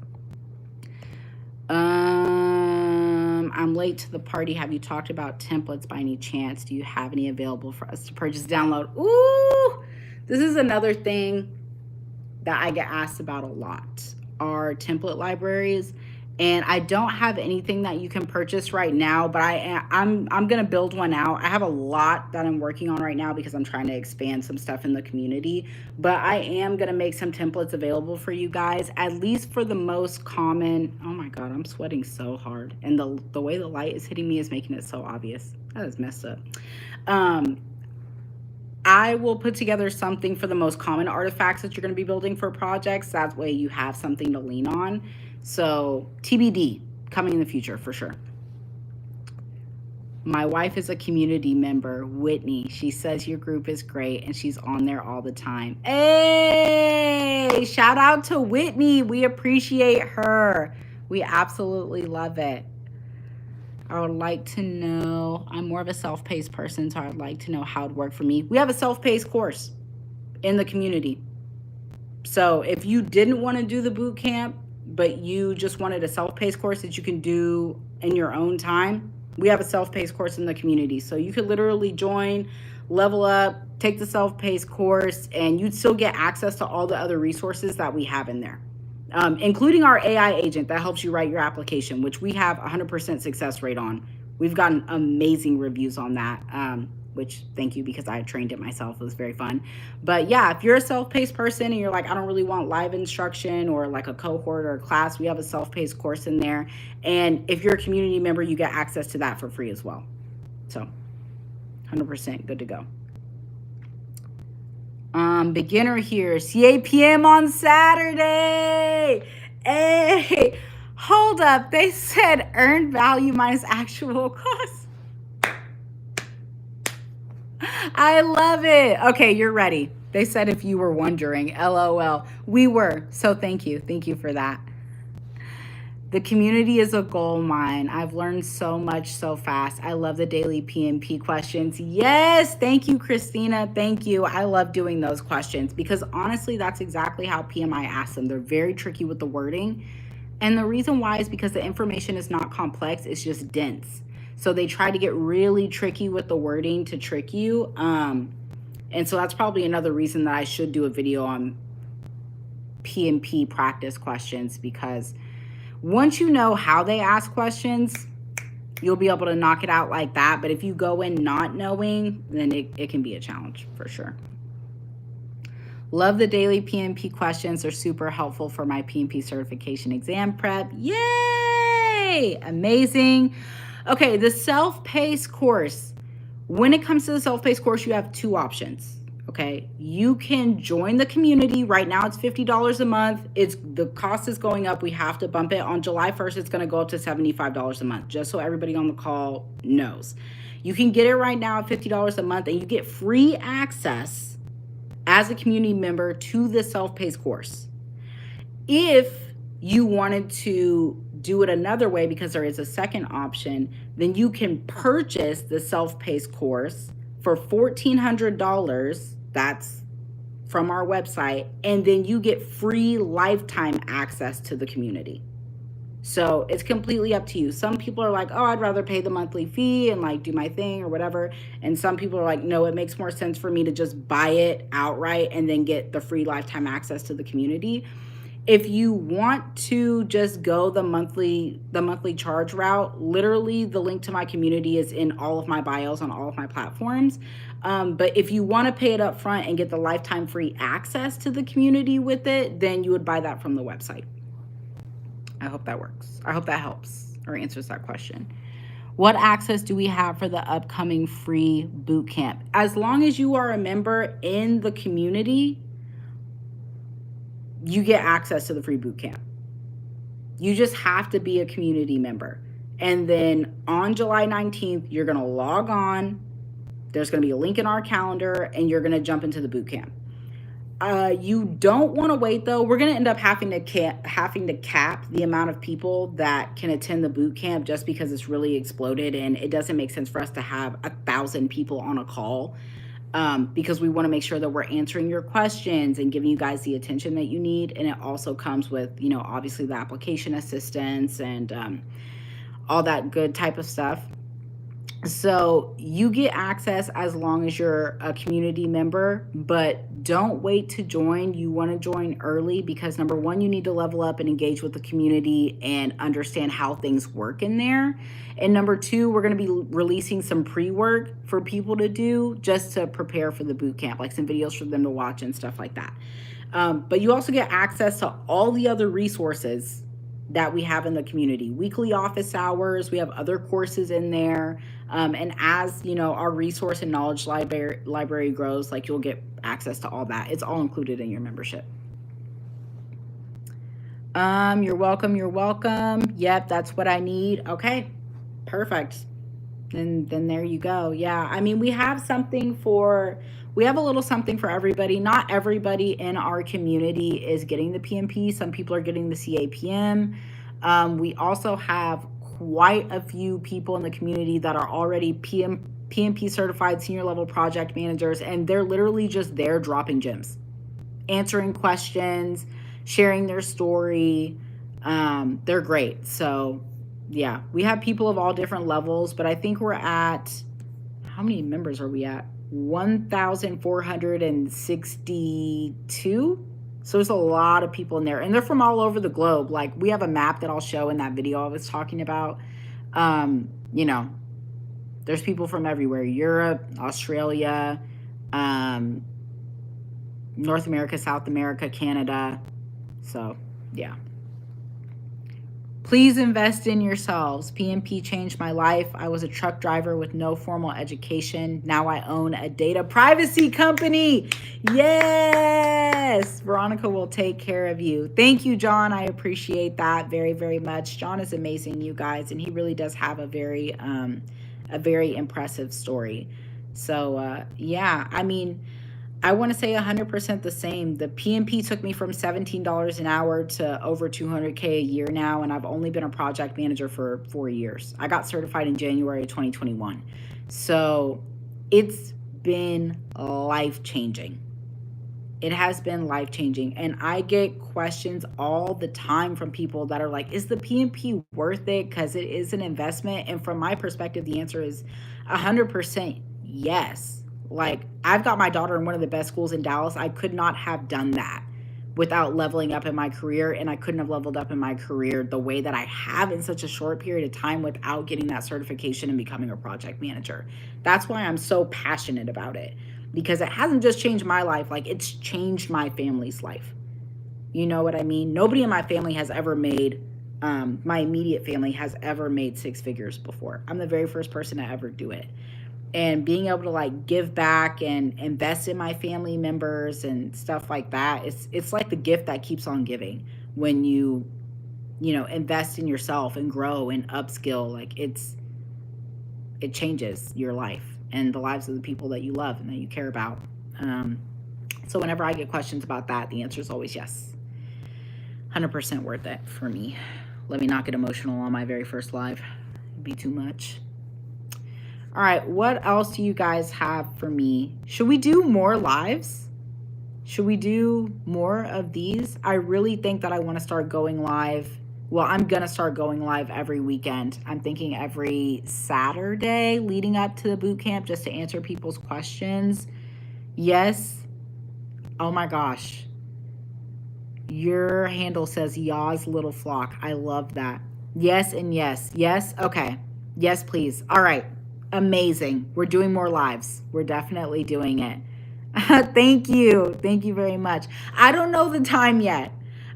[SPEAKER 1] I'm late to the party. Have you talked about templates by any chance? Do you have any available for us to purchase, download? Ooh, this is another thing that I get asked about a lot, are template libraries. And I don't have anything that you can purchase right now, but I'm gonna build one out. I have a lot that I'm working on right now because I'm trying to expand some stuff in the community, but I am gonna make some templates available for you guys, at least for the most common. Oh my God, I'm sweating so hard. And the way the light is hitting me is making it so obvious. That is messed up. I will put together something for the most common artifacts that you're going to be building for projects. That way you have something to lean on. So TBD, coming in the future for sure. My wife is a community member, Whitney. She says your group is great and she's on there all the time. Hey, shout out to Whitney. We appreciate her. We absolutely love it. I would like to know, I'm more of a self-paced person, so I'd like to know how it worked for me. We have a self-paced course in the community. So if you didn't want to do the boot camp, but you just wanted a self-paced course that you can do in your own time, we have a self-paced course in the community. So you could literally join, level up, take the self-paced course, and you'd still get access to all the other resources that we have in there. Including our AI agent that helps you write your application, which we have 100% success rate on. We've gotten amazing reviews on that, which thank you, because I trained it myself. It was very fun. But yeah, if you're a self-paced person and you're like, I don't really want live instruction or like a cohort or a class, we have a self-paced course in there. And if you're a community member, you get access to that for free as well. So 100% good to go. Beginner here, CAPM on Saturday. Hey, hold up. They said earned value minus actual cost. I love it. Okay, you're ready. They said if you were wondering, LOL. We were. So thank you. Thank you for that. The community is a gold mine. I've learned so much so fast. I love the daily PMP questions. Yes, thank you, Christina. Thank you. I love doing those questions because honestly, that's exactly how PMI asks them. They're very tricky with the wording. And the reason why is because the information is not complex, it's just dense. So they try to get really tricky with the wording to trick you. And so that's probably another reason that I should do a video on PMP practice questions, because once you know how they ask questions, you'll be able to knock it out like that. But if you go in not knowing, then it can be a challenge for sure. Love the daily PMP questions. They're super helpful for my PMP certification exam prep. Yay! Amazing. Okay, the self-paced course. When it comes to the self-paced course, you have two options. Okay, you can join the community. Right now it's $50 a month. It's the cost is going up. We have to bump it. On July 1st, it's going to go up to $75 a month, just so everybody on the call knows. You can get it right now at $50 a month, and you get free access as a community member to the self-paced course. If you wanted to do it another way, because there is a second option, then you can purchase the self-paced course for $1,400. That's from our website. And then you get free lifetime access to the community. So it's completely up to you. Some people are like, oh, I'd rather pay the monthly fee and like do my thing or whatever. And some people are like, no, it makes more sense for me to just buy it outright and then get the free lifetime access to the community. If you want to just go the monthly charge route, literally the link to my community is in all of my bios on all of my platforms. But if you want to pay it up front and get the lifetime free access to the community with it, then you would buy that from the website. I hope that works. I hope that helps or answers that question. What access do we have for the upcoming free boot camp? As long as you are a member in the community, you get access to the free boot camp. You just have to be a community member. And then on July 19th, you're going to log on. There's going to be a link in our calendar, and you're going to jump into the boot camp. You don't want to wait, though. We're going to end up having to cap the amount of people that can attend the boot camp, just because it's really exploded, and it doesn't make sense for us to have 1,000 people on a call, because we want to make sure that we're answering your questions and giving you guys the attention that you need. And it also comes with, obviously the application assistance and all that good type of stuff. So you get access as long as you're a community member, but don't wait to join. You want to join early because, number one, you need to level up and engage with the community and understand how things work in there. And number two, we're going to be releasing some pre-work for people to do just to prepare for the boot camp, like some videos for them to watch and stuff like that. But you also get access to all the other resources that we have in the community. Weekly office hours, we have other courses in there. And as our resource and knowledge library grows, like, you'll get access to all that. It's all included in your membership. You're welcome. Yep, that's what I need. Okay, perfect. And then there you go. Yeah, I mean, we have a little something for everybody. Not everybody in our community is getting the PMP. Some people are getting the CAPM. We also have quite a few people in the community that are already PMP certified senior level project managers, and they're literally just there dropping gems, answering questions, sharing their story. They're great. So yeah, we have people of all different levels, but I think we're at, how many members are we at? 1,462. So there's a lot of people in there, and they're from all over the globe. Like, we have a map that I'll show in that video I was talking about. There's people from everywhere: Europe, Australia, North America, South America, Canada. So yeah. Please invest in yourselves. PMP changed my life. I was a truck driver with no formal education. Now I own a data privacy company. Yes! Veronica will take care of you. Thank you, John. I appreciate that very, very much. John is amazing, you guys, and he really does have a very impressive story. So, yeah, I mean, I want to say 100% the same. The PMP took me from $17 an hour to over $200K a year now, and I've only been a project manager for 4 years. I got certified in January 2021. So it's been life-changing. It has been life-changing. And I get questions all the time from people that are like, is the PMP worth it? Because it is an investment. And from my perspective, the answer is 100% yes. Like, I've got my daughter in one of the best schools in Dallas. I could not have done that without leveling up in my career, and I couldn't have leveled up in my career the way that I have in such a short period of time without getting that certification and becoming a project manager. That's why I'm so passionate about it. because it hasn't just changed my life, like it's changed my family's life. You know what I mean? Nobody in my family has ever made, my immediate family has ever made six figures before. I'm the very first person to ever do it. And being able to like give back and invest in my family members and stuff like that, it's like the gift that keeps on giving when you know, invest in yourself and grow and upskill. Like it changes your life and the lives of the people that you love and that you care about. So whenever I get questions about that, the answer is always yes. 100% worth it for me. Let me not get emotional on my very first live. It'd be too much. All right, what else do you guys have for me? Should we do more lives? Should we do more of these? I really think that I want to start going live. Well, I'm going to start going live every weekend. I'm thinking every Saturday leading up to the boot camp just to answer people's questions. Yes. Oh my gosh. Your handle says Yaw's Little Flock. I love that. Yes and yes. Yes. Okay. Yes, please. All right. Amazing. We're doing more lives. We're definitely doing it. Thank you. Thank you very much. I don't know the time yet.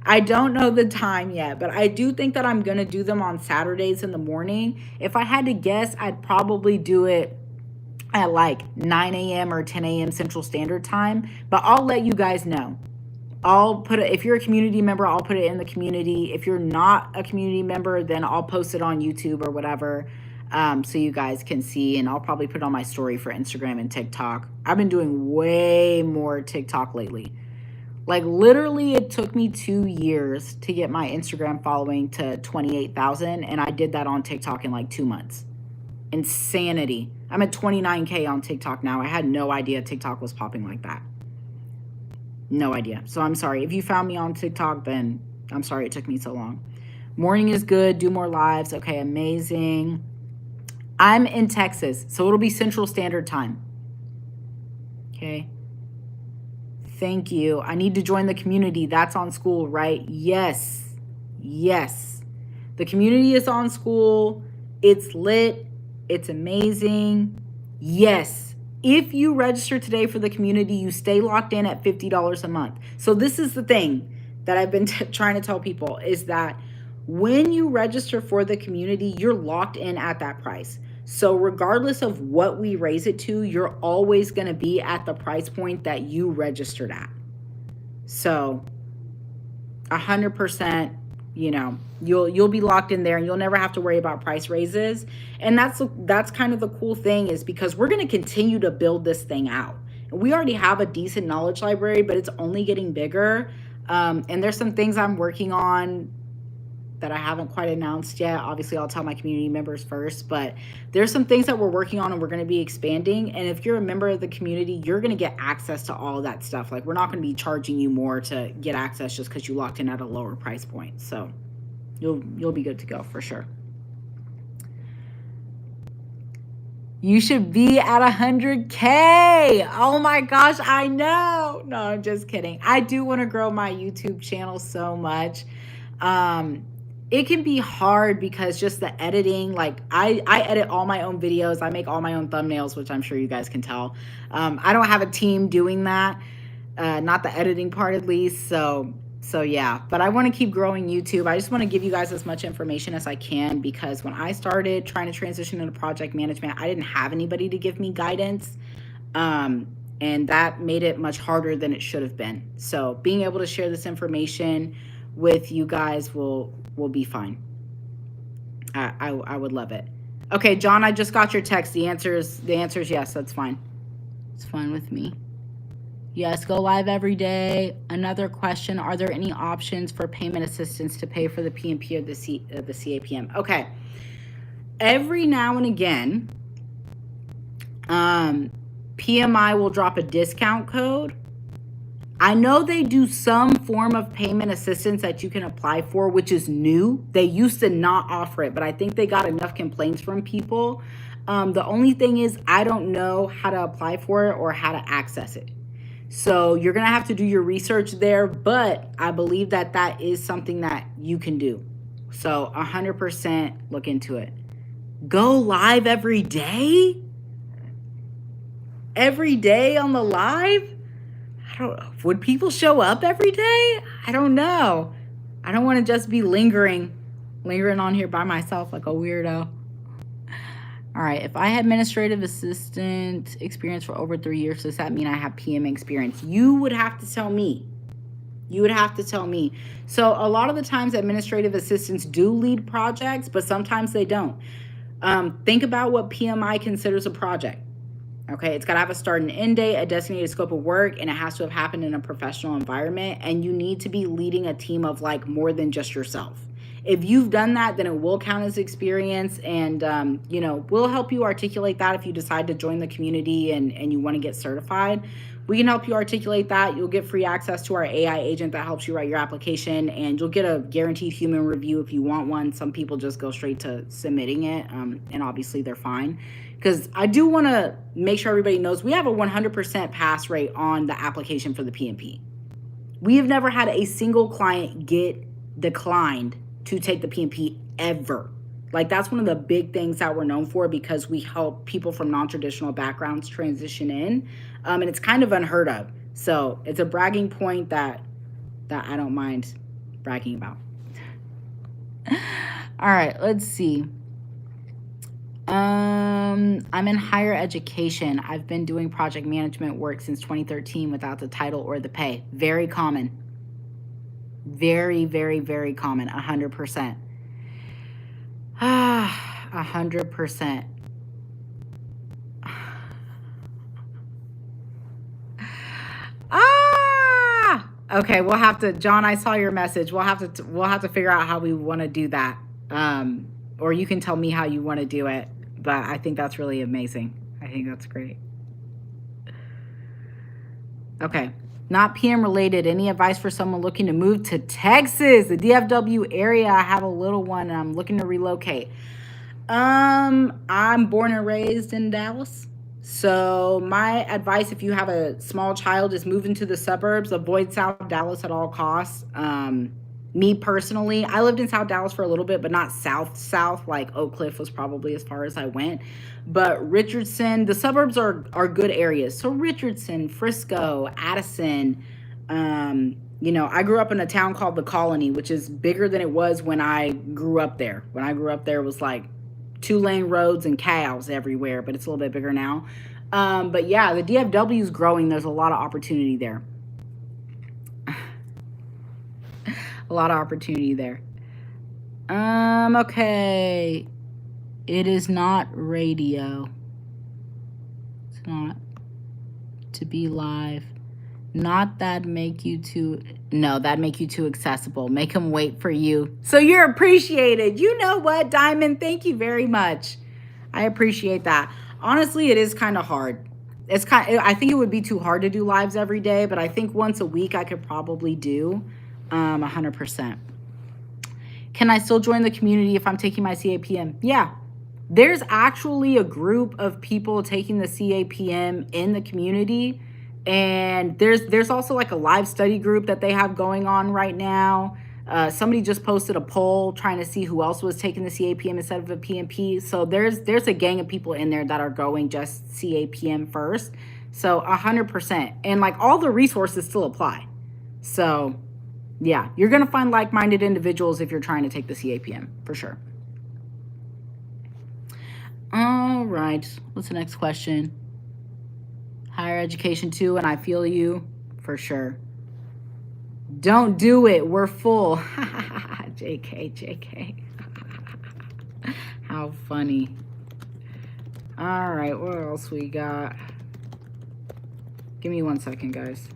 [SPEAKER 1] But I do think that I'm going to do them on Saturdays in the morning. If I had to guess, I'd probably do it at like 9 a.m. or 10 a.m. Central Standard Time, but I'll let you guys know. I'll put it, if you're a community member, I'll put it in the community. If you're not a community member, then I'll post it on YouTube or whatever, so you guys can see, and I'll probably put it on my story for Instagram and TikTok. I've been doing way more TikTok lately. Like literally it took me 2 years to get my Instagram following to 28,000, and I did that on TikTok in like 2 months. Insanity. I'm at 29K on TikTok now. I had no idea TikTok was popping like that. No idea. So I'm sorry. If you found me on TikTok, then I'm sorry it took me so long. Morning is good. Do more lives. Okay, amazing. I'm in Texas, so it'll be Central Standard Time. Okay. Thank you. I need to join the community. That's on school, right? Yes. Yes. The community is on school. It's lit. It's amazing. Yes. If you register today for the community, you stay locked in at $50 a month. So this is the thing that I've been trying to tell people is that when you register for the community, you're locked in at that price. So regardless of what we raise it to, you're always going to be at the price point that you registered at. So 100%, you know, you'll be locked in there and you'll never have to worry about price raises. And that's kind of the cool thing, is because we're going to continue to build this thing out. We already have a decent knowledge library, but it's only getting bigger. And there's some things I'm working on that I haven't quite announced yet. Obviously, I'll tell my community members first, but there's some things that we're working on and we're going to be expanding. And if you're a member of the community, you're going to get access to all of that stuff. Like, we're not going to be charging you more to get access just because you locked in at a lower price point. So you'll be good to go for sure. You should be at 100K. Oh my gosh, I know. No, I'm just kidding. I do want to grow my YouTube channel so much. It can be hard because just the editing, like I edit all my own videos. I make all my own thumbnails, which I'm sure you guys can tell. I don't have a team doing that, not the editing part at least. So yeah, but I want to keep growing YouTube. I just want to give you guys as much information as I can, because when I started trying to transition into project management, I didn't have anybody to give me guidance. And that made it much harder than it should have been. So being able to share this information with you guys will be fine. I would love it. Okay, John, I just got your text. The answer is yes. That's fine. It's fine with me. Yes, go live every day. Another question: are there any options for payment assistance to pay for the PMP or the CAPM? Okay. Every now and again, PMI will drop a discount code. I know they do some form of payment assistance that you can apply for, which is new. They used to not offer it, but I think they got enough complaints from people. The only thing is I don't know how to apply for it or how to access it. So you're going to have to do your research there, but I believe that that is something that you can do. So 100% look into it. Go live every day? every day on the live? I don't know. Would people show up every day? I don't know. I don't want to just be lingering on here by myself like a weirdo. All right, if I had administrative assistant experience for over 3 years, does that mean I have PM experience? You would have to tell me. You would have to tell me. So a lot of the times administrative assistants do lead projects, but sometimes they don't. Think about what PMI considers a project. Okay, it's got to have a start and end date, a designated scope of work, and it has to have happened in a professional environment. And you need to be leading a team of like more than just yourself. If you've done that, then it will count as experience, and we'll help you articulate that if you decide to join the community and you want to get certified. We can help you articulate that. You'll get free access to our AI agent that helps you write your application, and you'll get a guaranteed human review if you want one. Some people just go straight to submitting it, and obviously they're fine. Because I do want to make sure everybody knows we have a 100% pass rate on the application for the PMP. We have never had a single client get declined to take the PMP ever. Like, that's one of the big things that we're known for, because we help people from non-traditional backgrounds transition in, and it's kind of unheard of. So it's a bragging point that I don't mind bragging about. All right, let's see. I'm in higher education. I've been doing project management work since 2013 without the title or the pay. Very common. Very, very, very common. 100%. 100%. Okay, we'll have to, John, I saw your message. We'll have to figure out how we want to do that. Or you can tell me how you want to do it. But I think that's really amazing. I think that's great. Okay. Not PM related. Any advice for someone looking to move to Texas, the DFW area? I have a little one and I'm looking to relocate. I'm born and raised in Dallas. So my advice, if you have a small child, is move into the suburbs. Avoid South Dallas at all costs. Me personally, I lived in South Dallas for a little bit, but not south. Like Oak Cliff was probably as far as I went. But Richardson, the suburbs are good areas. So Richardson, Frisco, Addison. I grew up in a town called The Colony, which is bigger than it was when I grew up there. When I grew up there, it was like 2-lane roads and cows everywhere, but it's a little bit bigger now. But yeah, the DFW is growing. There's a lot of opportunity there. A lot of opportunity there. Okay. It is not radio. It's not to be live. Not that make you too accessible. Make them wait for you. So you're appreciated. You know what, Diamond? Thank you very much. I appreciate that. Honestly, it is kind of hard. I think it would be too hard to do lives every day, but I think once a week I could probably do 100%. Can I still join the community if I'm taking my CAPM? Yeah. There's actually a group of people taking the CAPM in the community. And there's also like a live study group that they have going on right now. Somebody just posted a poll trying to see who else was taking the CAPM instead of a PMP. So there's a gang of people in there that are going just CAPM first. So 100%. And like all the resources still apply. So yeah, you're going to find like-minded individuals if you're trying to take the CAPM, for sure. All right. What's the next question? Higher education too, and I feel you, for sure. Don't do it. We're full. JK. How funny. All right, what else we got? Give me 1 second, guys.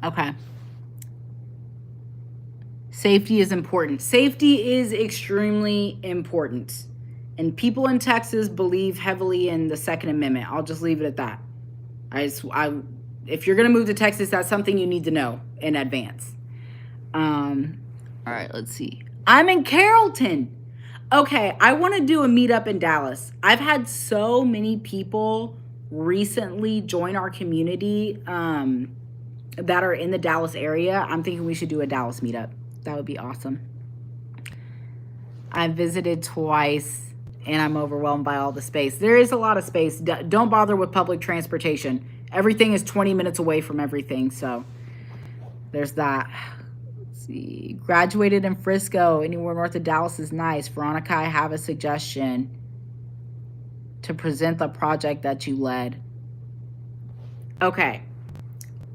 [SPEAKER 1] Okay. Safety is important. Safety is extremely important. And people in Texas believe heavily in the Second Amendment. I'll just leave it at that. If you're going to move to Texas, that's something you need to know in advance. All right, let's see. I'm in Carrollton. Okay, I want to do a meetup in Dallas. I've had so many people recently join our community that are in the Dallas area. I'm thinking we should do a Dallas meetup. That would be awesome. I visited twice and I'm overwhelmed by all the space. There is a lot of space. Don't bother with public transportation. Everything is 20 minutes away from everything. So there's that. Let's see. Graduated in Frisco. Anywhere north of Dallas is nice. Veronica, I have a suggestion to present the project that you led. Okay.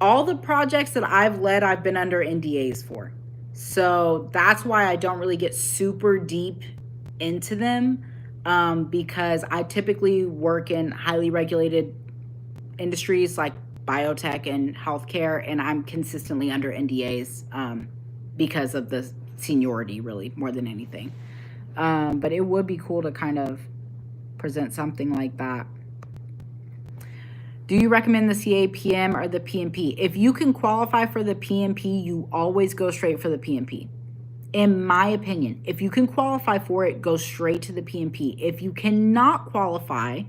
[SPEAKER 1] All the projects that I've led, I've been under NDAs for. So that's why I don't really get super deep into them, because I typically work in highly regulated industries like biotech and healthcare, and I'm consistently under NDAs because of the seniority, really, more than anything. But it would be cool to kind of present something like that. Do you recommend the CAPM or the PMP? If you can qualify for the PMP, you always go straight for the PMP. In my opinion, if you can qualify for it, go straight to the PMP. If you cannot qualify,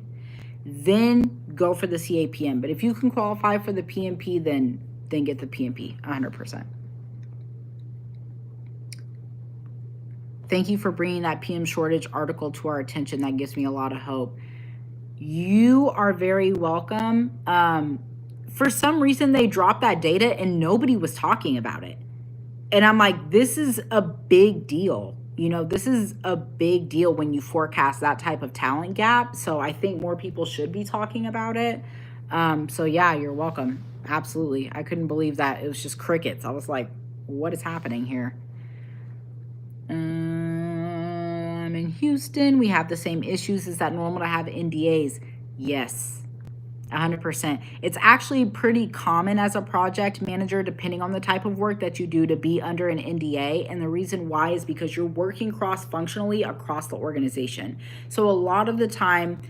[SPEAKER 1] then go for the CAPM. But if you can qualify for the PMP, then get the PMP 100%. Thank you for bringing that PM shortage article to our attention. That gives me a lot of hope. You are very welcome. For some reason, they dropped that data and nobody was talking about it. And I'm like, this is a big deal. You know, this is a big deal when you forecast that type of talent gap. So I think more people should be talking about it. So yeah, you're welcome. Absolutely. I couldn't believe that. It was just crickets. I was like, what is happening here? I'm in Houston. We have the same issues. Is that normal to have NDAs? Yes, 100%. It's actually pretty common as a project manager, depending on the type of work that you do, to be under an NDA. And the reason why is because you're working cross-functionally across the organization. So a lot of the time,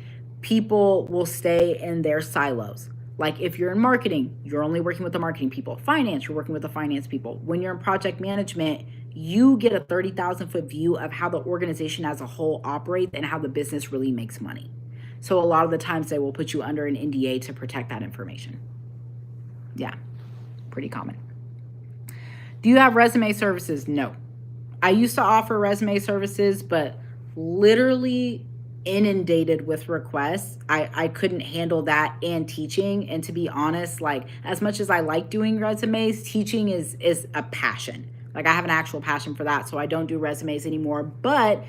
[SPEAKER 1] people will stay in their silos. Like if you're in marketing, you're only working with the marketing people. Finance, you're working with the finance people. When you're in project management, you get a 30,000-foot view of how the organization as a whole operates and how the business really makes money. So a lot of the times they will put you under an NDA to protect that information. Yeah, pretty common. Do you have resume services? No. I used to offer resume services, but literally inundated with requests. I couldn't handle that and teaching. And to be honest, like as much as I like doing resumes, teaching is a passion. Like I have an actual passion for that. So I don't do resumes anymore. But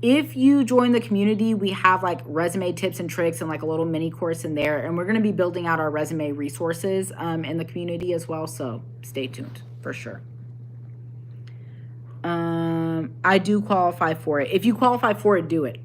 [SPEAKER 1] if you join the community, we have like resume tips and tricks and like a little mini course in there. And we're going to be building out our resume resources in the community as well. So stay tuned for sure. I do qualify for it. If you qualify for it, do it.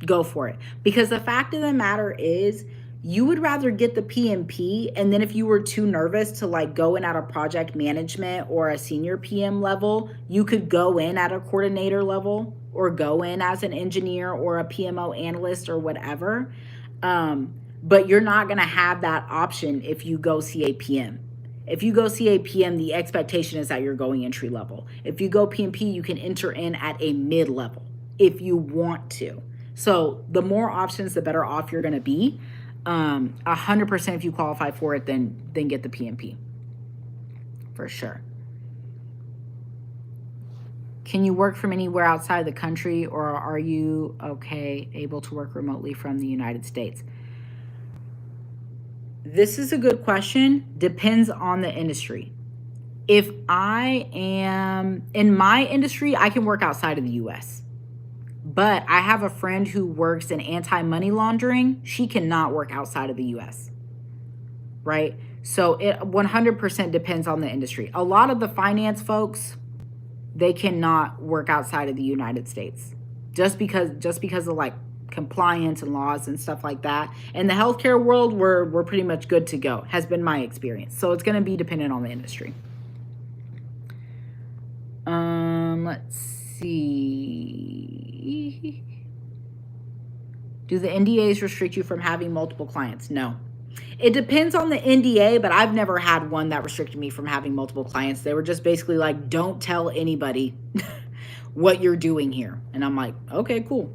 [SPEAKER 1] Go for it. Because the fact of the matter is, you would rather get the PMP, and then if you were too nervous to like go in at a project management or a senior PM level, you could go in at a coordinator level or go in as an engineer or a PMO analyst or whatever. But you're not going to have that option if you go CAPM. If you go CAPM, the expectation is that you're going entry level. If you go PMP, you can enter in at a mid level if you want to. So the more options, the better off you're going to be. 100% if you qualify for it, then get the PMP for sure. Can you work from anywhere outside the country, or are you able to work remotely from the United States? This is a good question. Depends on the industry. If I am in my industry, I can work outside of the US. But I have a friend who works in anti-money laundering. She cannot work outside of the US, right? So it 100% depends on the industry. A lot of the finance folks, they cannot work outside of the United States just because of like compliance and laws and stuff like that. In the healthcare world, we're pretty much good to go, has been my experience. So it's going to be dependent on the industry. Let's see. Do the NDAs restrict you from having multiple clients? No. It depends on the NDA, but I've never had one that restricted me from having multiple clients. They were just basically like, don't tell anybody what you're doing here. And I'm like, okay, cool.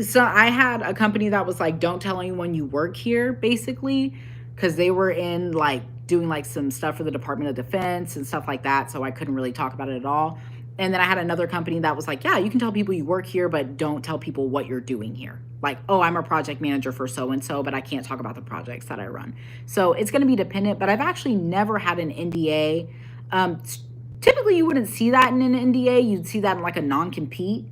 [SPEAKER 1] So I had a company that was like, don't tell anyone you work here, basically, because they were in like doing like some stuff for the Department of Defense and stuff like that. So I couldn't really talk about it at all. And then I had another company that was like, yeah, you can tell people you work here, but don't tell people what you're doing here. Like, oh, I'm a project manager for so-and-so, but I can't talk about the projects that I run. So it's going to be dependent, but I've actually never had an NDA. Typically, you wouldn't see that in an NDA. You'd see that in like a non-compete.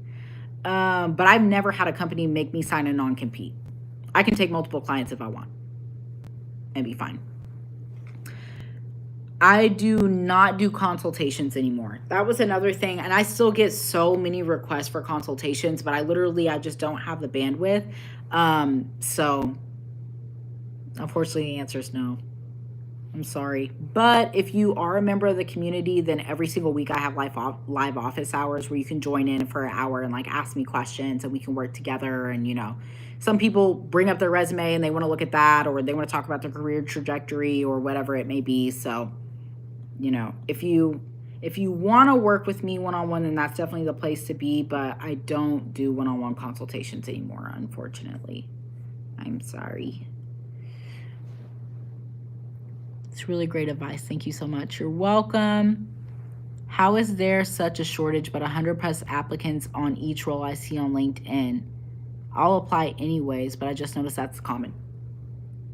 [SPEAKER 1] But I've never had a company make me sign a non-compete. I can take multiple clients if I want and be fine. I do not do consultations anymore. That was another thing. And I still get so many requests for consultations, but I just don't have the bandwidth. So unfortunately, the answer is no. I'm sorry. But if you are a member of the community, then every single week I have live office hours where you can join in for an hour and like ask me questions and we can work together. And, you know, some people bring up their resume and they want to look at that, or they want to talk about their career trajectory or whatever it may be. So, you know, if you want to work with me one-on-one, then that's definitely the place to be. But I don't do one-on-one consultations anymore, unfortunately. I'm sorry. It's really great advice. Thank you so much. You're welcome. How is there such a shortage but 100+ applicants on each role I see on LinkedIn? I'll apply anyways, but I just noticed that's common.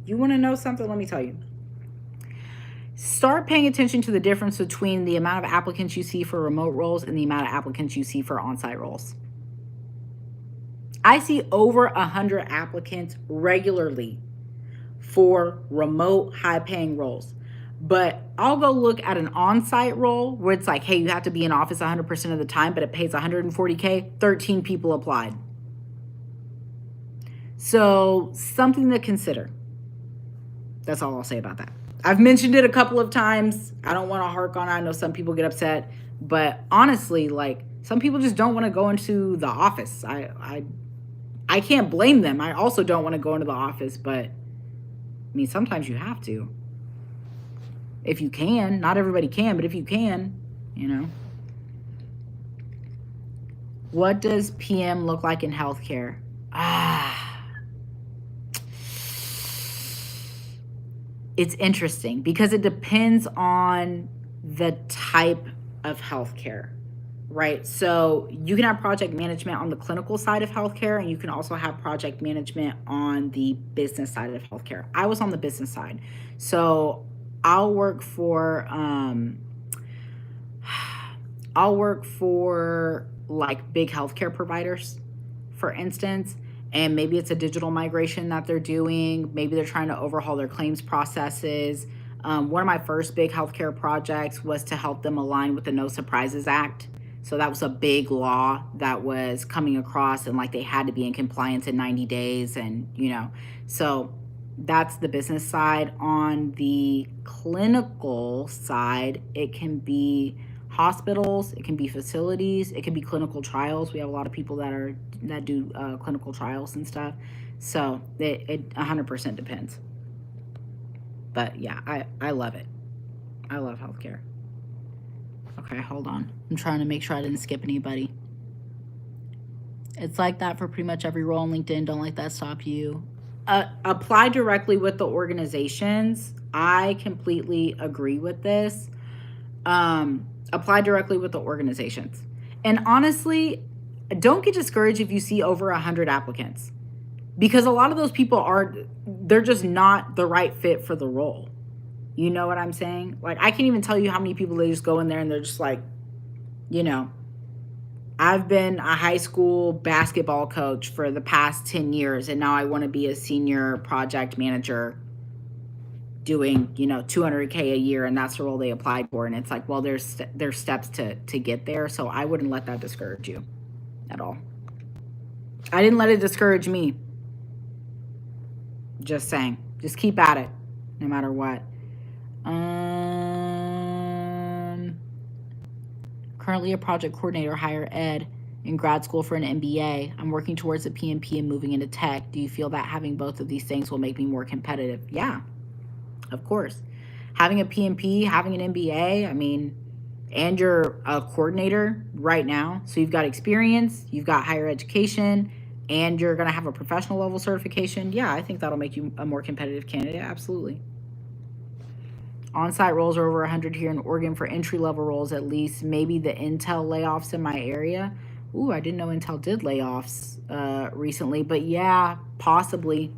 [SPEAKER 1] You want to know something? Let me tell you. Start paying attention to the difference between the amount of applicants you see for remote roles and the amount of applicants you see for on-site roles. I see over 100 applicants regularly for remote, high-paying roles. But I'll go look at an on-site role where it's like, hey, you have to be in office 100% of the time, but it pays $140K. 13 people applied. So something to consider. That's all I'll say about that. I've mentioned it a couple of times. I don't want to hark on it. I know some people get upset, but honestly, like, some people just don't want to go into the office. I can't blame them. I also don't want to go into the office, but I mean, sometimes you have to. If you can. Not everybody can, but if you can, you know. What does PM look like in healthcare? It's interesting because it depends on the type of healthcare, right? So you can have project management on the clinical side of healthcare, and you can also have project management on the business side of healthcare. I was on the business side. So I'll work for like big healthcare providers, for instance, and maybe it's a digital migration that they're doing. Maybe they're trying to overhaul their claims processes. One of my first big healthcare projects was to help them align with the No Surprises Act. So that was a big law that was coming across, and like they had to be in compliance in 90 days. And, you know, so that's the business side. On the clinical side, it can be hospitals, it can be facilities, it can be clinical trials. We have a lot of people that do clinical trials and stuff. So it 100% depends. But yeah, I love it. I love healthcare. Okay, hold on. I'm trying to make sure I didn't skip anybody. It's like that for pretty much every role on LinkedIn. Don't let that stop you. Apply directly with the organizations. I completely agree with this. Apply directly with the organizations. And honestly, don't get discouraged if you see over 100 applicants, because a lot of those people they're just not the right fit for the role. You know what I'm saying? Like, I can't even tell you how many people they just go in there and they're just like, you know, I've been a high school basketball coach for the past 10 years, and now I want to be a senior project manager doing, you know, $200K a year, and that's the role they applied for. And it's like, well, there's steps to get there. So I wouldn't let that discourage you at all. I didn't let it discourage me. Just saying, just keep at it no matter what. Currently a project coordinator, higher ed, in grad school for an MBA. I'm working towards a PMP and moving into tech. Do you feel that having both of these things will make me more competitive? Yeah. Of course. Having a PMP, having an MBA, I mean, and you're a coordinator right now. So you've got experience, you've got higher education, and you're going to have a professional level certification. Yeah, I think that'll make you a more competitive candidate. Absolutely. On-site roles are over 100 here in Oregon for entry-level roles at least. Maybe the Intel layoffs in my area. Ooh, I didn't know Intel did layoffs recently, but yeah, possibly.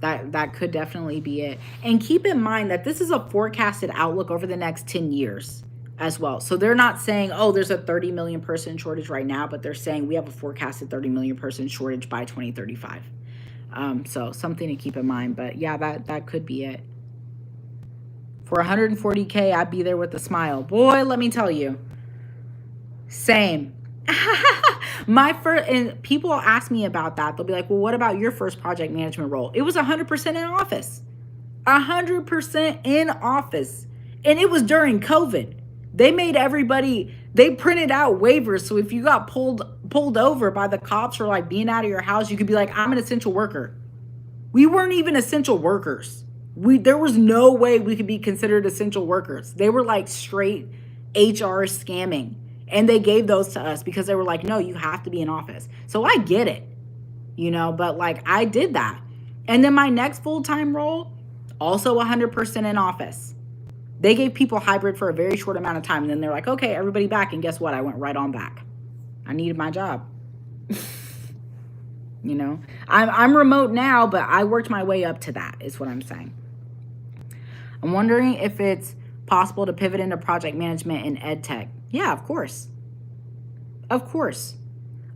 [SPEAKER 1] That could definitely be it. And keep in mind that this is a forecasted outlook over the next 10 years as well. So they're not saying, oh, there's a 30 million person shortage right now, but they're saying we have a forecasted 30 million person shortage by 2035. So something to keep in mind. But yeah, that could be it. For 140K, I'd be there with a smile. Boy, let me tell you. Same. My first, and people ask me about that. They'll be like, well, what about your first project management role? It was 100% in office. 100% in office. And it was during COVID. They made everybody, they printed out waivers. So if you got pulled over by the cops for like being out of your house, you could be like, I'm an essential worker. We weren't even essential workers. There was no way we could be considered essential workers. They were like straight HR scamming. And they gave those to us because they were like, no, you have to be in office. So I get it, but like I did that. And then my next full-time role, also 100% in office. They gave people hybrid for a very short amount of time. And then they're like, okay, everybody back. And guess what? I went right on back. I needed my job. I'm remote now, but I worked my way up to that is what I'm saying. I'm wondering if it's possible to pivot into project management in ed tech. Yeah, of course. Of course.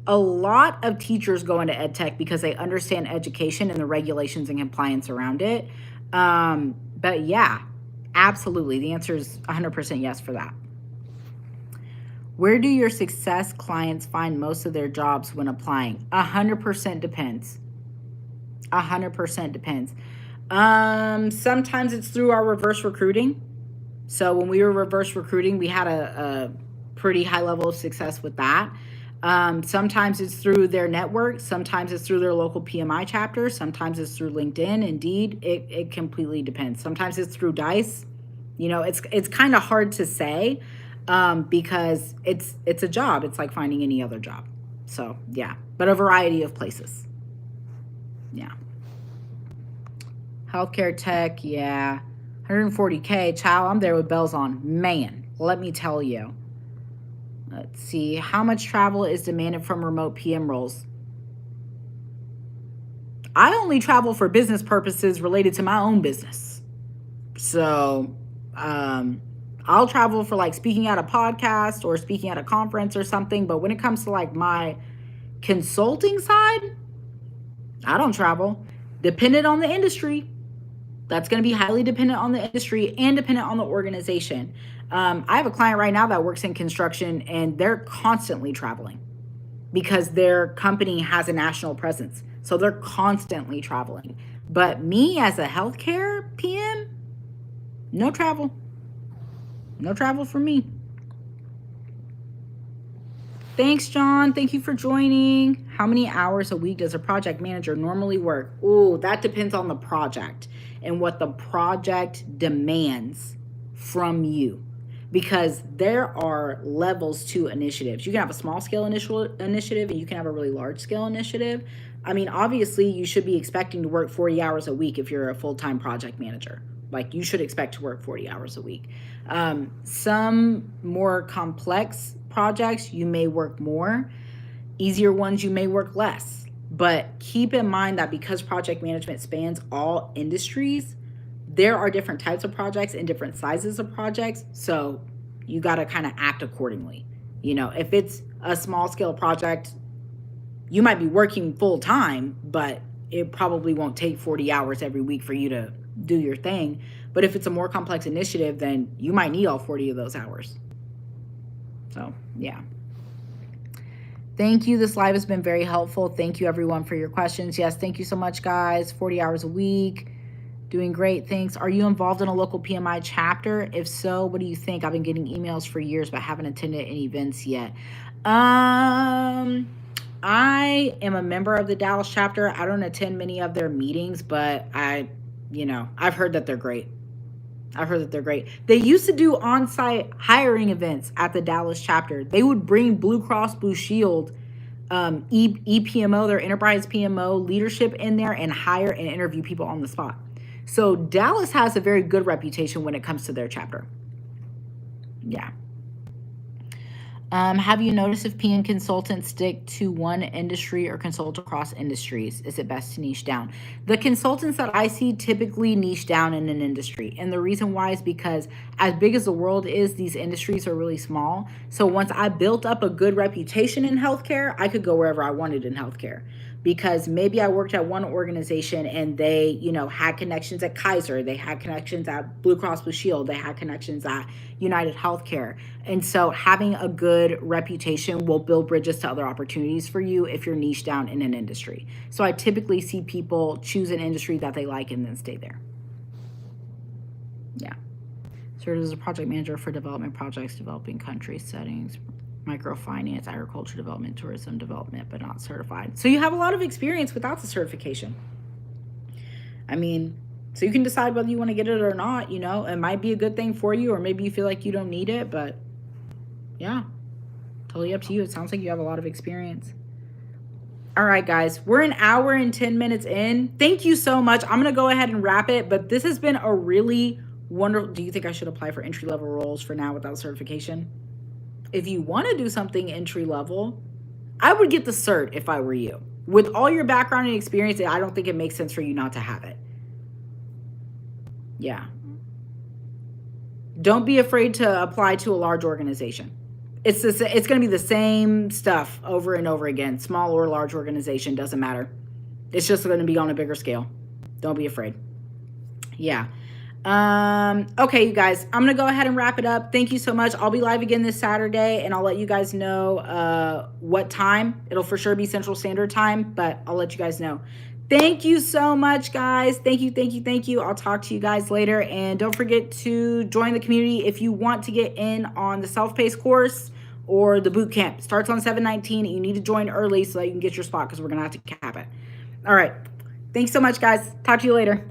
[SPEAKER 1] A lot of teachers go into ed tech because they understand education and the regulations and compliance around it. But yeah, absolutely. The answer is 100% yes for that. Where do your success clients find most of their jobs when applying? 100% depends. 100% depends. Sometimes it's through our reverse recruiting. So when we were reverse recruiting, we had a pretty high level of success with that. Sometimes it's through their network. Sometimes it's through their local PMI chapter. Sometimes it's through LinkedIn. Indeed, it completely depends. Sometimes it's through Dice. It's kind of hard to say because it's a job. It's like finding any other job. So yeah, but a variety of places. Yeah. Healthcare tech, yeah. 140K, child, I'm there with bells on. Man, let me tell you. Let's see. How much travel is demanded from remote PM roles? I only travel for business purposes related to my own business. So I'll travel for like speaking at a podcast or speaking at a conference or something. But when it comes to like my consulting side, I don't travel. Dependent on the industry. That's going to be highly dependent on the industry and dependent on the organization. I have a client right now that works in construction and they're constantly traveling because their company has a national presence. So they're constantly traveling. But me as a healthcare PM, no travel. No travel for me. Thanks, John. Thank you for joining. How many hours a week does a project manager normally work? Oh, that depends on the project and what the project demands from you. Because there are levels to initiatives. You can have a small scale initiative and you can have a really large scale initiative. I mean, obviously, you should be expecting to work 40 hours a week if you're a full-time project manager. Like, you should expect to work 40 hours a week. Some more complex projects, you may work more. Easier ones, you may work less. But keep in mind that because project management spans all industries, there are different types of projects and different sizes of projects. So you got to kind of act accordingly. If it's a small scale project, you might be working full time, but it probably won't take 40 hours every week for you to do your thing. But if it's a more complex initiative, then you might need all 40 of those hours. So, yeah. Thank you. This live has been very helpful. Thank you, everyone, for your questions. Yes, thank you so much, guys. 40 hours a week. Doing great. Thanks. Are you involved in a local PMI chapter? If so, what do you think? I've been getting emails for years, but haven't attended any events yet. I am a member of the Dallas chapter. I don't attend many of their meetings, but I've heard that they're great. They used to do on-site hiring events at the Dallas chapter. They would bring Blue Cross Blue Shield, EPMO, their enterprise PMO leadership in there and hire and interview people on the spot. So Dallas has a very good reputation when it comes to their chapter. Yeah. Have you noticed if PN consultants stick to one industry or consult across industries? Is it best to niche down? The consultants that I see typically niche down in an industry. And the reason why is because as big as the world is, these industries are really small. So once I built up a good reputation in healthcare, I could go wherever I wanted in healthcare. Because maybe I worked at one organization and they, had connections at Kaiser, they had connections at Blue Cross Blue Shield, they had connections at United Healthcare. And so having a good reputation will build bridges to other opportunities for you if you're niche down in an industry. So I typically see people choose an industry that they like and then stay there. Yeah. Served as a project manager for development projects, developing country settings, microfinance, agriculture development, tourism development, but not certified. So you have a lot of experience without the certification. I mean, so you can decide whether you want to get it or not. It might be a good thing for you, or maybe you feel like you don't need it, but yeah, totally up to you. It sounds like you have a lot of experience. All right, guys, we're an hour and 10 minutes in. Thank you so much. I'm going to go ahead and wrap it, but this has been a really wonderful. Do you think I should apply for entry-level roles for now without certification? If you want to do something entry-level, I would get the cert if I were you. With all your background and experience, I don't think it makes sense for you not to have it. Yeah. Don't be afraid to apply to a large organization. It's going to be the same stuff over and over again. Small or large organization, doesn't matter. It's just going to be on a bigger scale. Don't be afraid. Yeah. Okay, you guys, I'm going to go ahead and wrap it up. Thank you so much. I'll be live again this Saturday, and I'll let you guys know what time. It'll for sure be Central Standard Time, but I'll let you guys know. Thank you so much, guys. Thank you. I'll talk to you guys later. And don't forget to join the community if you want to get in on the self-paced course or the boot camp. It starts on 7/19. You need to join early so that you can get your spot because we're going to have to cap it. All right. Thanks so much, guys. Talk to you later.